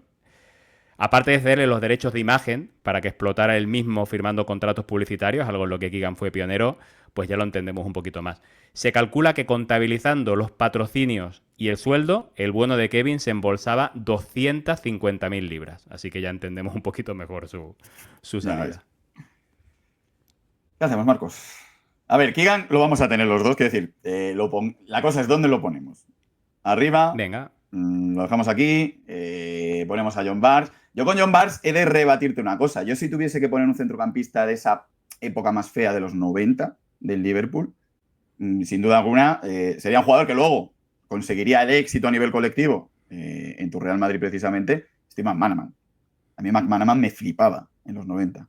aparte de cederle los derechos de imagen para que explotara él mismo firmando contratos publicitarios, algo en lo que Keegan fue pionero, pues ya lo entendemos un poquito más. Se calcula que contabilizando los patrocinios y el sueldo, el bueno de Kevin se embolsaba 250.000 libras. Así que ya entendemos un poquito mejor su salida. ¿Qué hacemos, Marcos? A ver, Keegan lo vamos a tener los dos, quiero decir, la cosa es dónde lo ponemos. Arriba, venga, lo dejamos aquí, ponemos a John Barnes. Yo con John Barnes he de rebatirte una cosa. Yo si tuviese que poner un centrocampista de esa época más fea de los 90 del Liverpool, sin duda alguna, sería un jugador que luego conseguiría el éxito a nivel colectivo en tu Real Madrid precisamente, Steve McManaman. A mí McManaman me flipaba en los 90.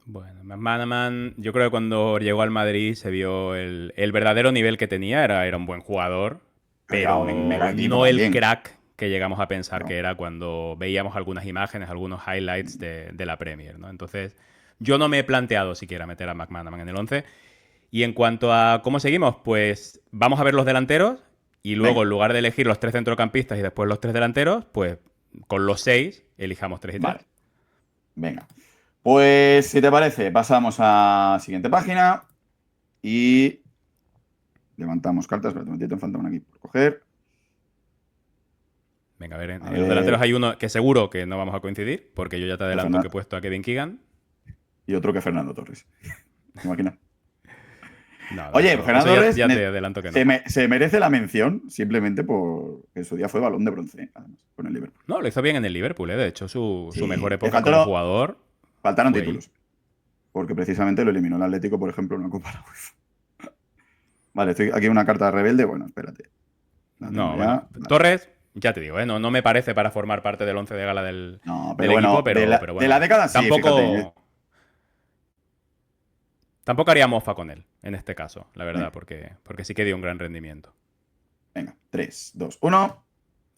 Bueno, McManaman, yo creo que cuando llegó al Madrid se vio el verdadero nivel que tenía. Era un buen jugador, pero no el crack que llegamos a pensar que era cuando veíamos algunas imágenes, algunos highlights de la Premier, ¿no? Entonces, yo no me he planteado siquiera meter a McManaman en el 11. Y en cuanto a cómo seguimos, pues vamos a ver los delanteros y luego en lugar de elegir los 3 centrocampistas y después los 3 delanteros, pues con los 6 elijamos 3 y 3. Vale. Venga. Pues, si te parece, pasamos a siguiente página y levantamos cartas. Espérate un momentito, me falta una aquí por coger. Venga, a ver, en los delanteros hay uno que seguro que no vamos a coincidir, porque yo ya te adelanto que he puesto a Kevin Keegan. Y otro que Fernando Torres. ¿Te imaginas? No, oye, Fernando Torres ya te adelanto que no. Se merece la mención simplemente porque en su día fue Balón de Bronce, además, con el Liverpool. No, lo hizo bien en el Liverpool, de hecho, su mejor época como jugador. Faltaron títulos. Porque precisamente lo eliminó el Atlético, por ejemplo, en una Copa de la UEFA. Vale, estoy aquí una carta rebelde. Bueno, espérate. No, bueno, vale. Torres, ya te digo, no me parece para formar parte del 11 de gala del equipo, pero bueno. De la década sí, Tampoco haría mofa con él, en este caso, la verdad, porque sí que dio un gran rendimiento. Venga, 3, 2, 1.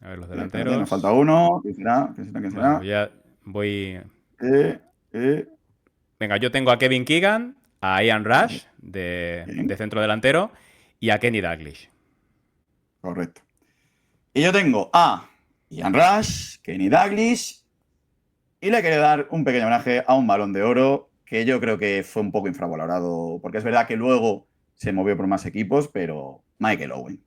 A ver, los delanteros. Nos falta uno. ¿Quién será? ¿Quién será? Bueno, ya voy... Venga, yo tengo a Kevin Keegan, a Ian Rush, de centro delantero, y a Kenny Dalglish. Correcto. Y yo tengo a Ian Rush, Kenny Dalglish, y le quiero dar un pequeño homenaje a un Balón de Oro que yo creo que fue un poco infravalorado, porque es verdad que luego se movió por más equipos, pero Michael Owen.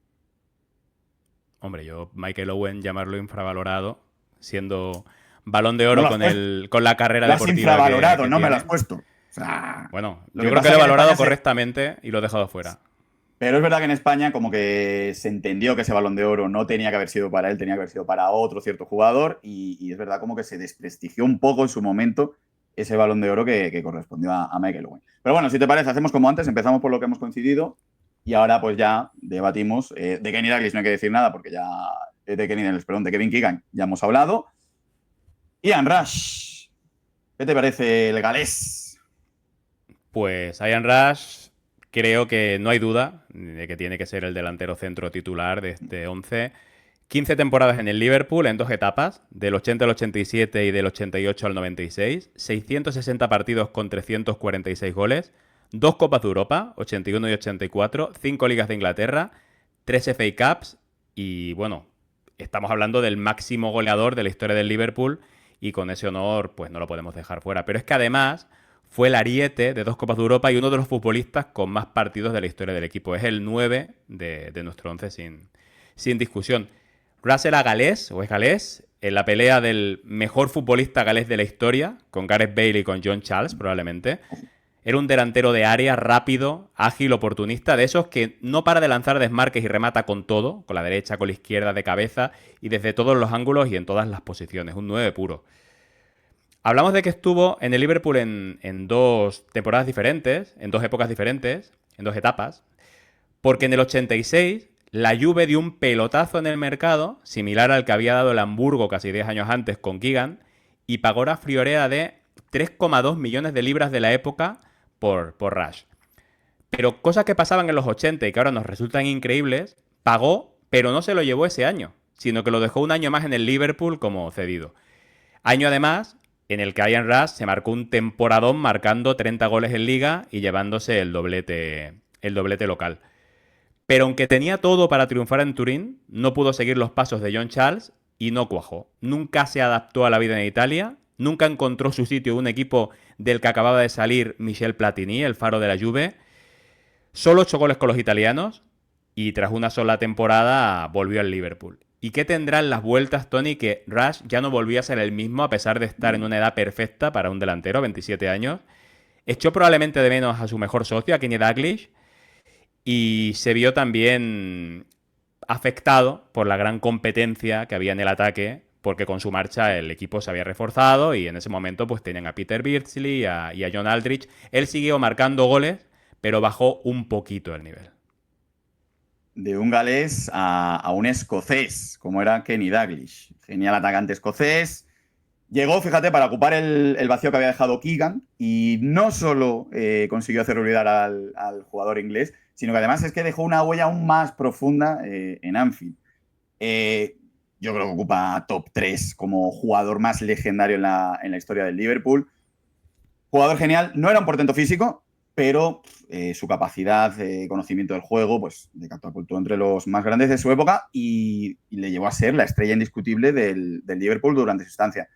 Hombre, yo Michael Owen llamarlo infravalorado, siendo Balón de Oro con la carrera deportiva. Lo has infravalorado, que no me lo has puesto. O sea, bueno, yo creo que lo he valorado correctamente y lo he dejado fuera. Pero es verdad que en España como que se entendió que ese Balón de Oro no tenía que haber sido para él, tenía que haber sido para otro cierto jugador y es verdad como que se desprestigió un poco en su momento ese Balón de Oro que correspondió a Michael Owen. Pero bueno, si te parece, hacemos como antes, empezamos por lo que hemos coincidido y ahora pues ya debatimos. De Kenny Dalglish no hay que decir nada porque ya de Kevin Keegan ya hemos hablado. Ian Rush, ¿qué te parece el galés? Pues Ian Rush creo que no hay duda de que tiene que ser el delantero centro titular de este 11. 15 temporadas en el Liverpool en 2 etapas, del 80 al 87 y del 88 al 96, 660 partidos con 346 goles, 2 Copas de Europa, 81 y 84, 5 Ligas de Inglaterra, 3 FA Cups y bueno, estamos hablando del máximo goleador de la historia del Liverpool y con ese honor pues no lo podemos dejar fuera. Pero es que además fue el ariete de 2 Copas de Europa y uno de los futbolistas con más partidos de la historia del equipo. Es el 9 de nuestro 11 sin discusión. Rush era galés, o es galés, en la pelea del mejor futbolista galés de la historia, con Gareth Bale y con John Charles, probablemente. Era un delantero de área, rápido, ágil, oportunista, de esos que no para de lanzar desmarques y remata con todo, con la derecha, con la izquierda, de cabeza, y desde todos los ángulos y en todas las posiciones. Un 9 puro. Hablamos de que estuvo en el Liverpool en 2 temporadas diferentes, en 2 épocas diferentes, en 2 etapas, porque en el 86... La Juve dio un pelotazo en el mercado, similar al que había dado el Hamburgo casi 10 años antes con Keegan, y pagó la friolera de 3,2 millones de libras de la época por Rush. Pero cosas que pasaban en los 80 y que ahora nos resultan increíbles, pagó, pero no se lo llevó ese año, sino que lo dejó un año más en el Liverpool como cedido. Año además en el que Ian Rush se marcó un temporadón marcando 30 goles en liga y llevándose el doblete local. Pero aunque tenía todo para triunfar en Turín, no pudo seguir los pasos de John Charles y no cuajó. Nunca se adaptó a la vida en Italia, nunca encontró su sitio en un equipo del que acababa de salir Michel Platini, el faro de la Juve. Solo 8 goles con los italianos y tras una sola temporada volvió al Liverpool. ¿Y qué tendrán las vueltas, Tony? Que Rush ya no volvía a ser el mismo a pesar de estar en una edad perfecta para un delantero, 27 años. Echó probablemente de menos a su mejor socio, a Kenny Dalglish, y se vio también afectado por la gran competencia que había en el ataque, porque con su marcha el equipo se había reforzado y en ese momento pues tenían a Peter Beardsley y a John Aldrich. Él siguió marcando goles, pero bajó un poquito el nivel. De un galés a un escocés, como era Kenny Dalglish. Genial atacante escocés. Llegó, fíjate, para ocupar el vacío que había dejado Keegan y no solo consiguió hacer olvidar al jugador inglés, sino que además es que dejó una huella aún más profunda en Anfield. Yo creo que ocupa top 3 como jugador más legendario en la historia del Liverpool. Jugador genial, no era un portento físico, pero su capacidad de conocimiento del juego pues, le catapultó entre los más grandes de su época y le llevó a ser la estrella indiscutible del Liverpool durante su estancia.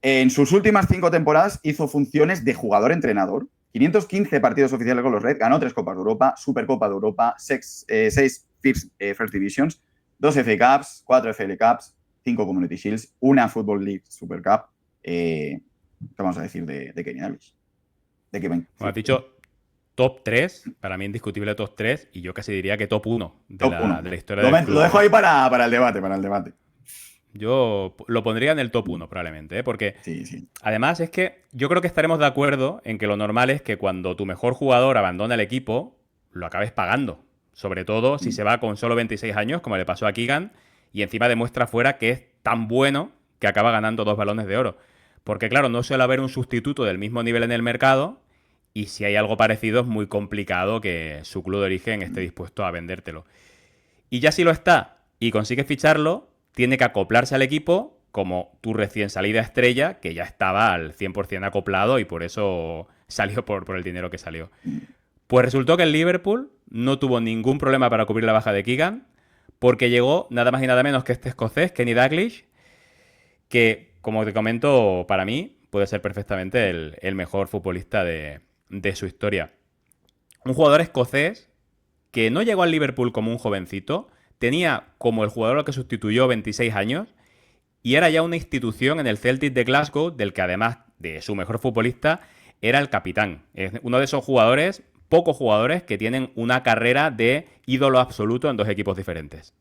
En sus últimas 5 temporadas hizo funciones de jugador-entrenador. 515 partidos oficiales con los Reds, ganó 3 Copas de Europa, Supercopa de Europa, 6 First Divisions, 2 FA Cups, 4 FL Cups, 5 Community Shields, una Football League Super Cup. ¿Qué vamos a decir de Kenny Dalglish? De Kevin. Bueno, has dicho top 3, para mí indiscutible top 3, y yo casi diría que top 1 top 1. de la historia del club. Lo dejo ahí para el debate. Yo lo pondría en el top 1 probablemente, ¿eh? Porque sí. además es que yo creo que estaremos de acuerdo en que lo normal es que cuando tu mejor jugador abandona el equipo, lo acabes pagando. Sobre todo si se va con solo 26 años, como le pasó a Keegan, y encima demuestra fuera que es tan bueno que acaba ganando 2 balones de oro. Porque claro, no suele haber un sustituto del mismo nivel en el mercado, y si hay algo parecido es muy complicado que su club de origen esté dispuesto a vendértelo. Y ya si lo está y consigues ficharlo, tiene que acoplarse al equipo como tu recién salida estrella, que ya estaba al 100% acoplado y por eso salió por el dinero que salió. Pues resultó que el Liverpool no tuvo ningún problema para cubrir la baja de Keegan, porque llegó nada más y nada menos que este escocés, Kenny Dalglish, que, como te comento, para mí puede ser perfectamente el mejor futbolista de su historia. Un jugador escocés que no llegó al Liverpool como un jovencito, tenía como el jugador al que sustituyó 26 años y era ya una institución en el Celtic de Glasgow, del que además de su mejor futbolista era el capitán. Es uno de esos jugadores, pocos jugadores, que tienen una carrera de ídolo absoluto en 2 equipos diferentes.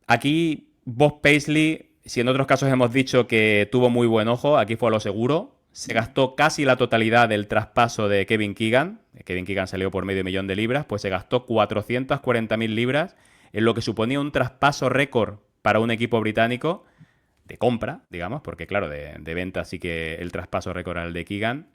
Aquí Bob Paisley, si en otros casos hemos dicho que tuvo muy buen ojo, aquí fue a lo seguro. Se gastó casi la totalidad del traspaso de Kevin Keegan. Kevin Keegan salió por medio millón de libras, pues se gastó 440.000 libras, en lo que suponía un traspaso récord para un equipo británico de compra, digamos, porque claro, de venta sí que el traspaso récord era el de Keegan.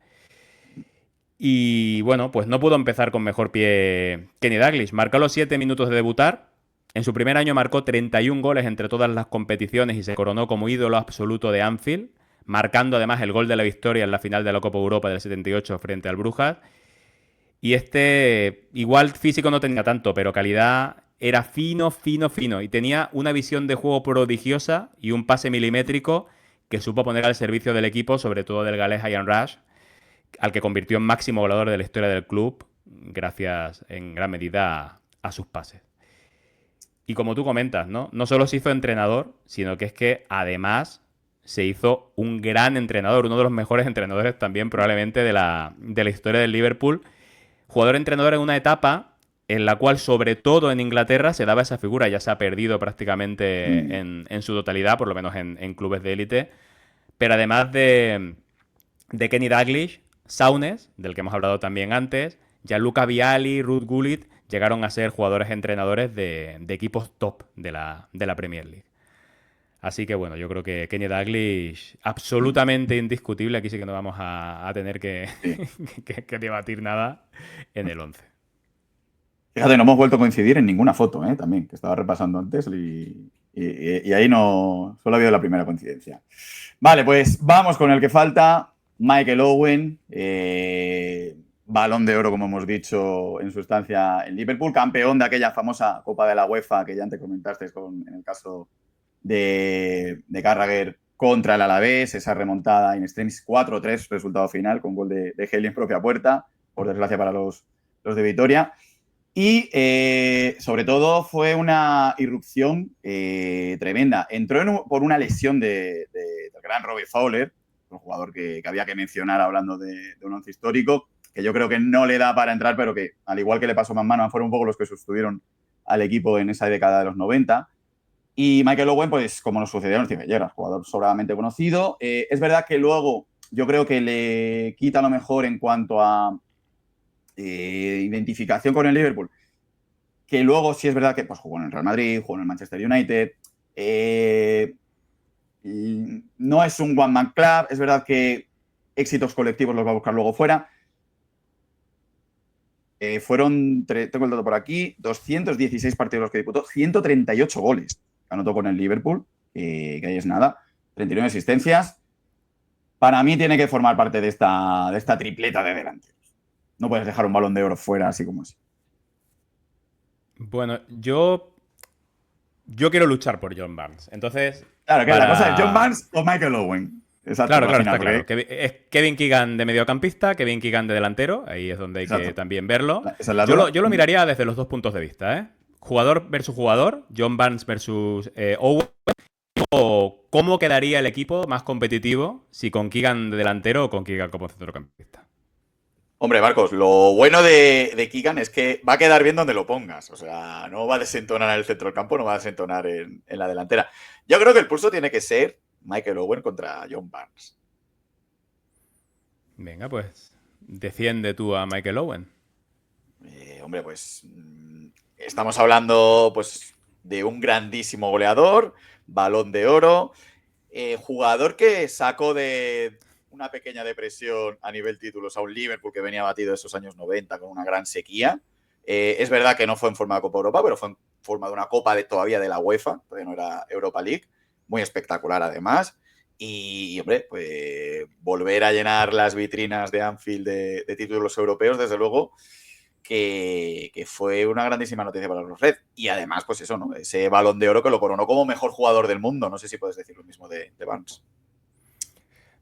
Y bueno, pues no pudo empezar con mejor pie Kenny Dalglish. Marcó los 7 minutos de debutar. En su primer año marcó 31 goles entre todas las competiciones y se coronó como ídolo absoluto de Anfield, marcando además el gol de la victoria en la final de la Copa Europa del 78 frente al Brujas. Y igual físico no tenía tanto, pero calidad era fino. Y tenía una visión de juego prodigiosa y un pase milimétrico que supo poner al servicio del equipo, sobre todo del galés Ian Rush, al que convirtió en máximo goleador de la historia del club, gracias en gran medida a sus pases. Y como tú comentas, ¿no? No solo se hizo entrenador, sino que es que además se hizo un gran entrenador, uno de los mejores entrenadores también probablemente de la historia del Liverpool. Jugador-entrenador en una etapa en la cual, sobre todo en Inglaterra, se daba esa figura. Ya se ha perdido prácticamente en su totalidad, por lo menos en clubes de élite. Pero además de Kenny Dalglish, Saunes, del que hemos hablado también antes, Gianluca Vialli, Ruud Gullit, llegaron a ser jugadores entrenadores de equipos top de la Premier League. Así que bueno, yo creo que Kenny Dalglish, absolutamente indiscutible. Aquí sí que no vamos a tener que, Sí. que debatir nada en el 11. Fíjate, no hemos vuelto a coincidir en ninguna foto, también, que estaba repasando antes y ahí no, solo ha habido la primera coincidencia. Vale, pues vamos con el que falta, Michael Owen, Balón de Oro, como hemos dicho, en su estancia en Liverpool, campeón de aquella famosa Copa de la UEFA que ya antes comentaste en el caso de Carragher contra el Alavés, esa remontada in extremis 4-3, resultado final, con gol de Heli en propia puerta, por desgracia para los de Vitoria. Y sobre todo fue una irrupción tremenda. Entró por una lesión del gran Robbie Fowler, un jugador que había que mencionar hablando de un once histórico, que yo creo que no le da para entrar, pero que al igual que le pasó a Mann, fueron un poco los que sostuvieron al equipo en esa década de los 90. Y Michael Owen, pues como nos sucedió en el Cibelleras, jugador sobradamente conocido. Es verdad que luego yo creo que le quita lo mejor en cuanto a identificación con el Liverpool, que luego sí es verdad que pues, jugó en el Real Madrid, jugó en el Manchester United. No es un one-man club, es verdad que éxitos colectivos los va a buscar luego fuera. Fueron, tengo el dato por aquí, 216 partidos los que disputó, 138 goles anotó con el Liverpool, que ahí es nada, 39 asistencias. Para mí tiene que formar parte de esta tripleta de delanteros. No puedes dejar un Balón de Oro fuera así como así. Bueno, yo quiero luchar por John Barnes. Entonces, claro, que la cosa es John Barnes o Michael Owen. Exacto, claro, final, está porque... claro. Es Kevin Keegan de mediocampista, Kevin Keegan de delantero. Ahí es donde hay que también verlo. Esa es la yo, duda. lo, yo lo miraría desde los dos puntos de vista, ¿eh? Jugador versus jugador, John Barnes versus Owen. O cómo quedaría el equipo más competitivo si con Keegan de delantero o con Keegan como centrocampista. Hombre, Marcos, lo bueno de Keegan es que va a quedar bien donde lo pongas. O sea, no va a desentonar en el centro del campo, no va a desentonar en la delantera. Yo creo que el pulso tiene que ser Michael Owen contra John Barnes. Venga, pues defiende tú a Michael Owen. Hombre, pues estamos hablando pues de un grandísimo goleador, Balón de Oro, jugador que sacó de una pequeña depresión a nivel títulos a un Liverpool que venía batido esos años 90 con una gran sequía. Es verdad que no fue en forma de Copa Europa, pero fue en forma de una Copa todavía de la UEFA, todavía no era Europa League, muy espectacular además. Y, hombre, pues volver a llenar las vitrinas de Anfield de títulos europeos, desde luego, que fue una grandísima noticia para los Reds. Y además, pues eso, ¿no? Ese Balón de Oro que lo coronó como mejor jugador del mundo. No sé si puedes decir lo mismo de Barnes.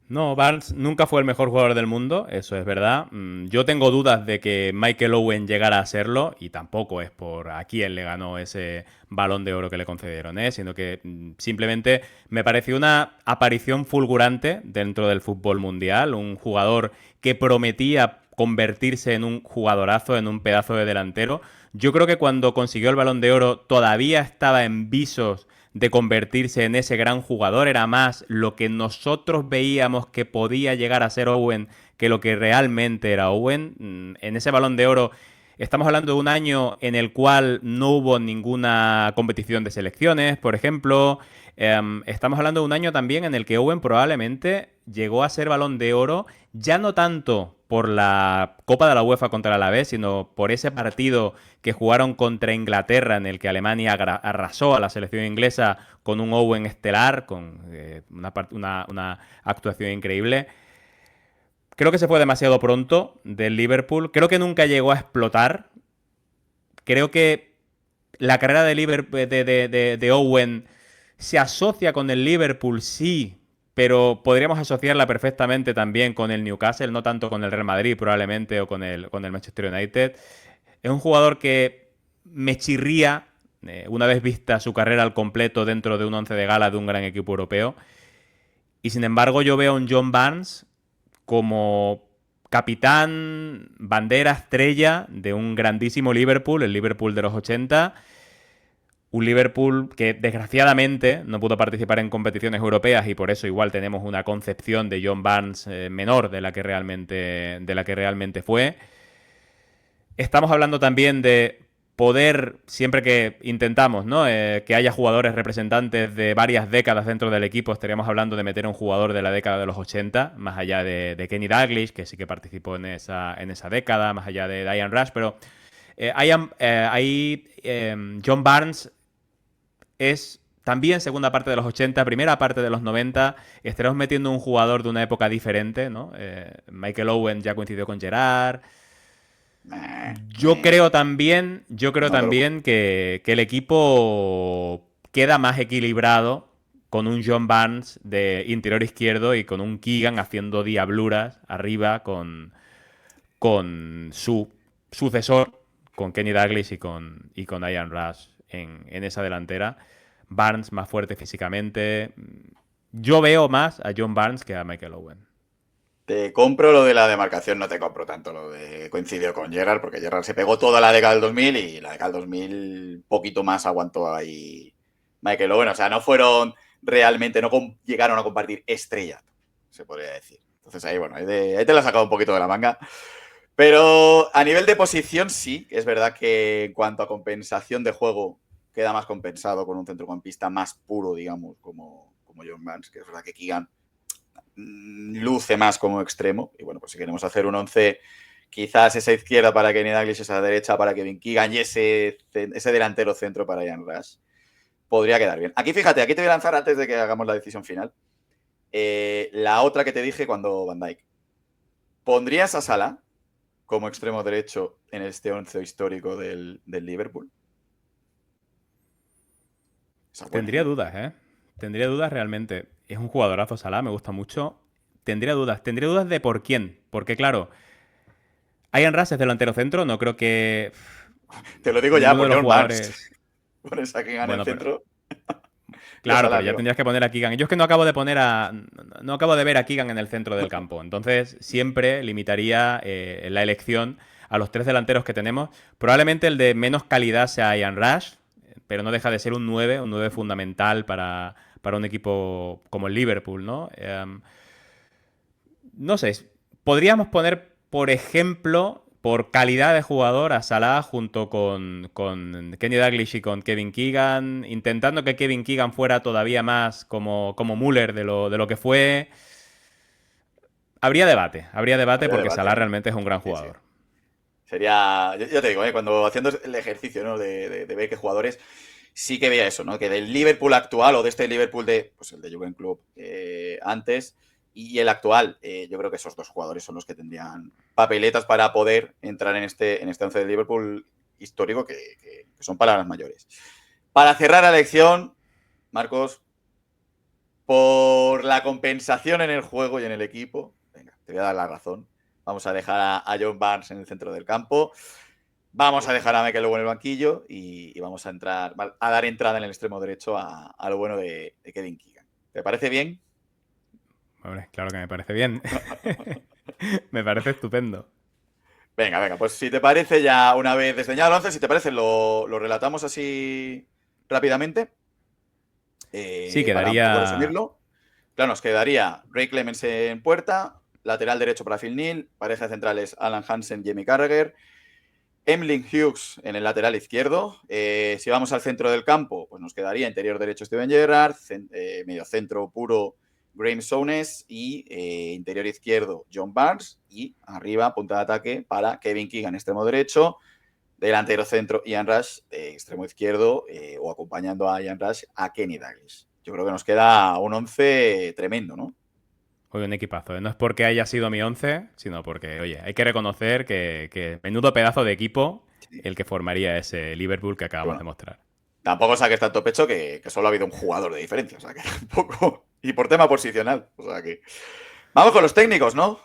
No, Barnes nunca fue el mejor jugador del mundo, eso es verdad. Yo tengo dudas de que Michael Owen llegara a serlo y tampoco es por a quién le ganó ese Balón de Oro que le concedieron, sino que simplemente me pareció una aparición fulgurante dentro del fútbol mundial, un jugador que prometía convertirse en un jugadorazo, en un pedazo de delantero. Yo creo que cuando consiguió el Balón de Oro todavía estaba en visos de convertirse en ese gran jugador, era más lo que nosotros veíamos que podía llegar a ser Owen que lo que realmente era Owen. En ese Balón de Oro estamos hablando de un año en el cual no hubo ninguna competición de selecciones, por ejemplo. Estamos hablando de un año también en el que Owen probablemente llegó a ser Balón de Oro, ya no tanto por la Copa de la UEFA contra el Alavés, sino por ese partido que jugaron contra Inglaterra en el que Alemania arrasó a la selección inglesa con un Owen estelar, con una actuación increíble. Creo que se fue demasiado pronto del Liverpool. Creo que nunca llegó a explotar. Creo que la carrera de Owen se asocia con el Liverpool, sí, pero podríamos asociarla perfectamente también con el Newcastle, no tanto con el Real Madrid probablemente o con el Manchester United. Es un jugador que me chirría una vez vista su carrera al completo dentro de un once de gala de un gran equipo europeo. Y sin embargo yo veo a un John Barnes como capitán, bandera, estrella de un grandísimo Liverpool, el Liverpool de los 80. Un Liverpool que desgraciadamente no pudo participar en competiciones europeas y por eso igual tenemos una concepción de John Barnes menor de la que realmente fue. Estamos hablando también de poder, siempre que intentamos, ¿no? Que haya jugadores representantes de varias décadas dentro del equipo, estaríamos hablando de meter a un jugador de la década de los 80, más allá de Kenny Dalglish, que sí que participó en esa década, más allá de Diane Rush, pero John Barnes es también segunda parte de los 80, primera parte de los 90. Estaremos metiendo un jugador de una época diferente, ¿no? Michael Owen ya coincidió con Gerard. Yo creo también No te lo compro. que el equipo queda más equilibrado con un John Barnes de interior izquierdo y con un Keegan haciendo diabluras arriba con su sucesor, con Kenny Dalglish y con Ian Rush en esa delantera. Barnes más fuerte físicamente. Yo veo más a John Barnes que a Michael Owen. Te compro lo de la demarcación, no te compro tanto lo de coincidió con Gerrard, porque Gerrard se pegó toda la década del 2000 y la década del 2000 poquito más aguantó ahí Michael Owen. O sea, no fueron realmente, no llegaron a compartir estrella, se podría decir. Entonces ahí, bueno, ahí te lo he sacado un poquito de la manga. Pero a nivel de posición, sí, es verdad que en cuanto a compensación de juego, queda más compensado con un centrocampista más puro, digamos, como John Barnes, que es verdad que Keegan luce más como extremo. Y bueno, pues si queremos hacer un 11, quizás esa izquierda para Kenny Dalglish, esa derecha para Kevin Keegan y ese delantero centro para Ian Rush, podría quedar bien. Aquí fíjate, aquí te voy a lanzar antes de que hagamos la decisión final. La otra que te dije cuando Van Dijk. ¿Pondrías a Salah como extremo derecho en este 11 histórico del Liverpool? Esa es buena, Tendría ¿eh? dudas, ¿eh? Tendría dudas realmente. Es un jugadorazo Salah, me gusta mucho. Tendría dudas. Tendría dudas de por quién. Porque claro, Ian Rush es delantero centro. No creo que Te lo digo ya ninguno de por los John Barnes. jugadores... Pones a Keegan en el Bueno, pero... centro y a Claro, Salah pero ya arriba. tendrías que poner a Keegan. Yo es que no acabo de poner a... No acabo de ver a Keegan en el centro del campo. Entonces, siempre limitaría la elección a los tres delanteros que tenemos. Probablemente el de menos calidad sea Ian Rush, pero no deja de ser un 9 fundamental para un equipo como el Liverpool, ¿no? No sé, podríamos poner, por ejemplo, por calidad de jugador, a Salah junto con Kenny Dalglish y con Kevin Keegan, intentando que Kevin Keegan fuera todavía más como Müller de lo que fue. Habría debate Habría porque debate, Salah ¿no? realmente es un gran Sí, sí. jugador. Sería, ya te digo, cuando haciendo el ejercicio, ¿no? de ver qué jugadores, sí que veía eso, ¿no? Que del Liverpool actual o de este Liverpool de, pues el de Jürgen Klopp antes y el actual, yo creo que esos dos jugadores son los que tendrían papeletas para poder entrar en este 11 de Liverpool histórico que son palabras mayores. Para cerrar la elección, Marcos, por la compensación en el juego y en el equipo, venga, te voy a dar la razón. Vamos a dejar a John Barnes en el centro del campo. Vamos a dejar a Michael Owen en el banquillo y vamos a dar entrada en el extremo derecho a lo bueno de Kevin Keegan. ¿Te parece bien? Hombre, claro que me parece bien. Me parece estupendo. Venga, venga, pues si te parece, ya una vez desdeñado el 11, si te parece, lo relatamos así rápidamente Sí, para un poco quedaría. resumirlo. Claro, nos quedaría Ray Clemens en puerta, lateral derecho para Phil Neal, pareja de centrales Alan Hansen, Jamie Carragher, Emlyn Hughes en el lateral izquierdo. Si vamos al centro del campo, pues nos quedaría interior derecho Steven Gerrard, medio centro puro Graeme Souness y interior izquierdo John Barnes y arriba punta de ataque para Kevin Keegan, extremo derecho, delantero centro Ian Rush, extremo izquierdo o acompañando a Ian Rush a Kenny Dalglish. Yo creo que nos queda un 11 tremendo, ¿no? Hoy un equipazo, ¿eh? No es porque haya sido mi 11, sino porque, oye, hay que reconocer que menudo pedazo de equipo Sí. el que formaría ese Liverpool que acabamos de Bueno, mostrar. tampoco saques tanto pecho que solo ha habido un jugador de diferencia. O sea que tampoco. Y por tema posicional. O sea que. Vamos con los técnicos, ¿no?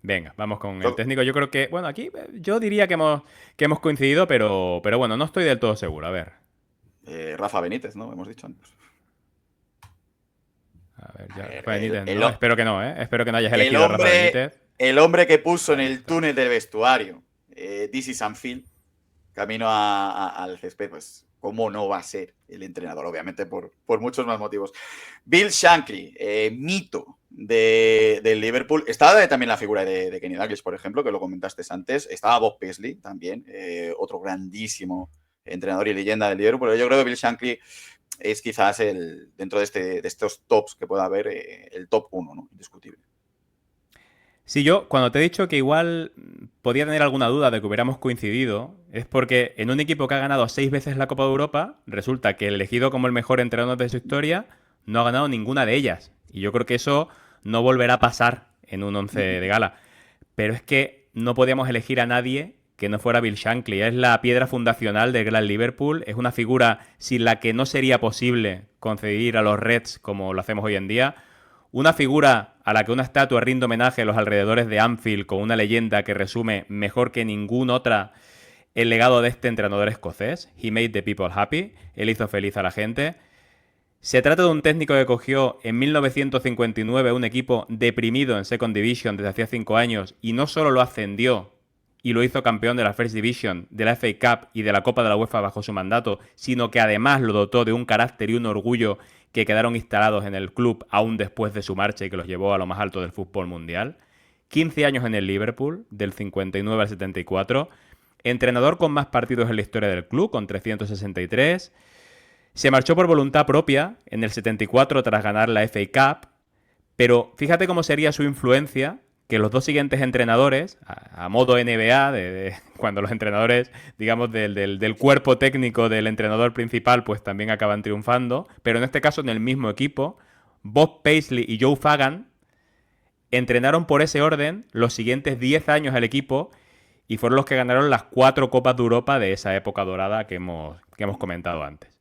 Venga, vamos con el técnico. Yo creo que, bueno, aquí yo diría que hemos coincidido, pero bueno, no estoy del todo seguro. A ver. Rafa Benítez, ¿no? Hemos dicho antes. A ver, A ya, ver, Rafa Benítez, ¿no? Espero que no, ¿eh? Espero que no hayas elegido a Rafa Benítez. el hombre que puso en Ahí el está. túnel del vestuario, This is Anfield, camino al césped, pues, ¿cómo no va a ser el entrenador? Obviamente por muchos más motivos. Bill Shankly, mito del Liverpool. Estaba también la figura de Kenny Dalglish, por ejemplo, que lo comentaste antes. Estaba Bob Paisley también, otro grandísimo entrenador y leyenda del Liverpool. Pero yo creo que Bill Shankly es quizás dentro de estos tops que pueda haber, el top 1, ¿no? Indiscutible. Sí, yo cuando te he dicho que igual podía tener alguna duda de que hubiéramos coincidido, es porque en un equipo que ha ganado 6 veces la Copa de Europa, resulta que el elegido como el mejor entrenador de su historia no ha ganado ninguna de ellas. Y yo creo que eso no volverá a pasar en un once de gala. Pero es que no podíamos elegir a nadie que no fuera Bill Shankly. Es la piedra fundacional del Gran Liverpool. Es una figura sin la que no sería posible concebir a los Reds como lo hacemos hoy en día. Una figura a la que una estatua rinde homenaje a los alrededores de Anfield con una leyenda que resume mejor que ninguna otra el legado de este entrenador escocés. He made the people happy. Él hizo feliz a la gente. Se trata de un técnico que cogió en 1959 un equipo deprimido en Second Division desde hacía 5 años y no solo lo ascendió y lo hizo campeón de la First Division, de la FA Cup y de la Copa de la UEFA bajo su mandato, sino que además lo dotó de un carácter y un orgullo que quedaron instalados en el club aún después de su marcha y que los llevó a lo más alto del fútbol mundial. 15 años en el Liverpool, del 59 al 74. Entrenador con más partidos en la historia del club, con 363. Se marchó por voluntad propia en el 74 tras ganar la FA Cup, pero fíjate cómo sería su influencia que los dos siguientes entrenadores, a modo NBA, cuando los entrenadores, digamos, del cuerpo técnico del entrenador principal, pues también acaban triunfando, pero en este caso en el mismo equipo, Bob Paisley y Joe Fagan entrenaron por ese orden los siguientes 10 años al equipo y fueron los que ganaron las 4 Copas de Europa de esa época dorada que hemos comentado antes.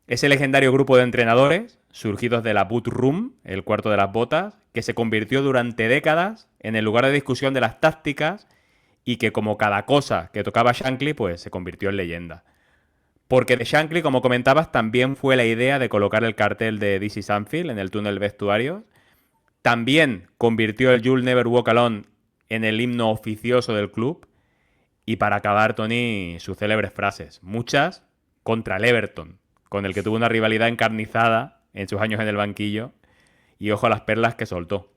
Ese legendario grupo de entrenadores, surgidos de la Boot Room, el cuarto de las botas, que se convirtió durante décadas en el lugar de discusión de las tácticas y que, como cada cosa que tocaba Shankly, pues se convirtió en leyenda. Porque de Shankly, como comentabas, también fue la idea de colocar el cartel de This is Anfield en el túnel vestuario. También convirtió el You'll Never Walk Alone en el himno oficioso del club. Y para acabar, Tony, sus célebres frases. Muchas contra el Everton, con el que tuvo una rivalidad encarnizada en sus años en el banquillo. Y ojo a las perlas que soltó.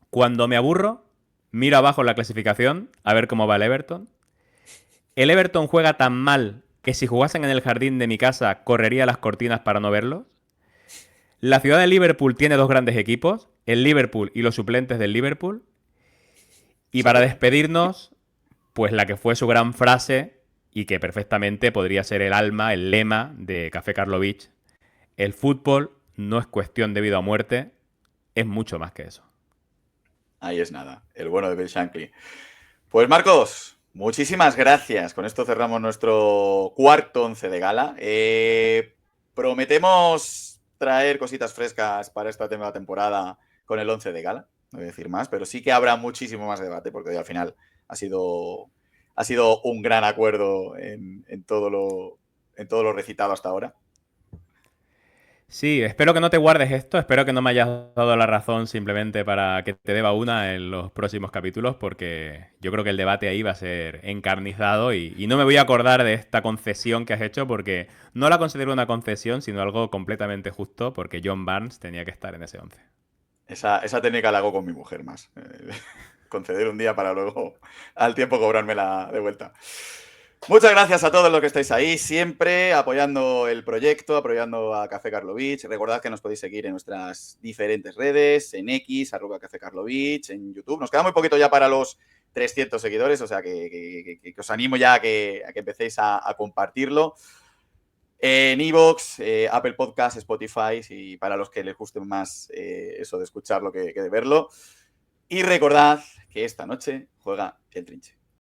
Cuando me aburro, miro abajo en la clasificación a ver cómo va el Everton. El Everton juega tan mal que si jugasen en el jardín de mi casa correría las cortinas para no verlos. La ciudad de Liverpool tiene 2 grandes equipos, el Liverpool y los suplentes del Liverpool. Y para despedirnos, pues la que fue su gran frase y que perfectamente podría ser el alma, el lema de Café Karlovich. El fútbol no es cuestión de vida o muerte, es mucho más que eso. Ahí es nada, el bueno de Bill Shankly. Pues Marcos, muchísimas gracias. Con esto cerramos nuestro cuarto once de gala. Prometemos traer cositas frescas para esta nueva temporada con el once de gala. No voy a decir más, pero sí que habrá muchísimo más debate porque hoy al final ha sido un gran acuerdo en todo lo recitado hasta ahora. Sí, espero que no te guardes esto, espero que no me hayas dado la razón simplemente para que te deba una en los próximos capítulos, porque yo creo que el debate ahí va a ser encarnizado y no me voy a acordar de esta concesión que has hecho porque no la considero una concesión, sino algo completamente justo, porque John Barnes tenía que estar en ese 11. Esa técnica la hago con mi mujer más. Conceder un día para luego al tiempo cobrármela de vuelta. Muchas gracias a todos los que estáis ahí, siempre apoyando el proyecto, apoyando a Café Karlovich. Recordad que nos podéis seguir en nuestras diferentes redes, en X, @Café Karlovich, en YouTube. Nos queda muy poquito ya para los 300 seguidores, o sea que os animo ya a que empecéis a compartirlo. En iVoox, Apple Podcasts, Spotify, y para los que les guste más eso de escucharlo que de verlo. Y recordad que esta noche juega el Trinche.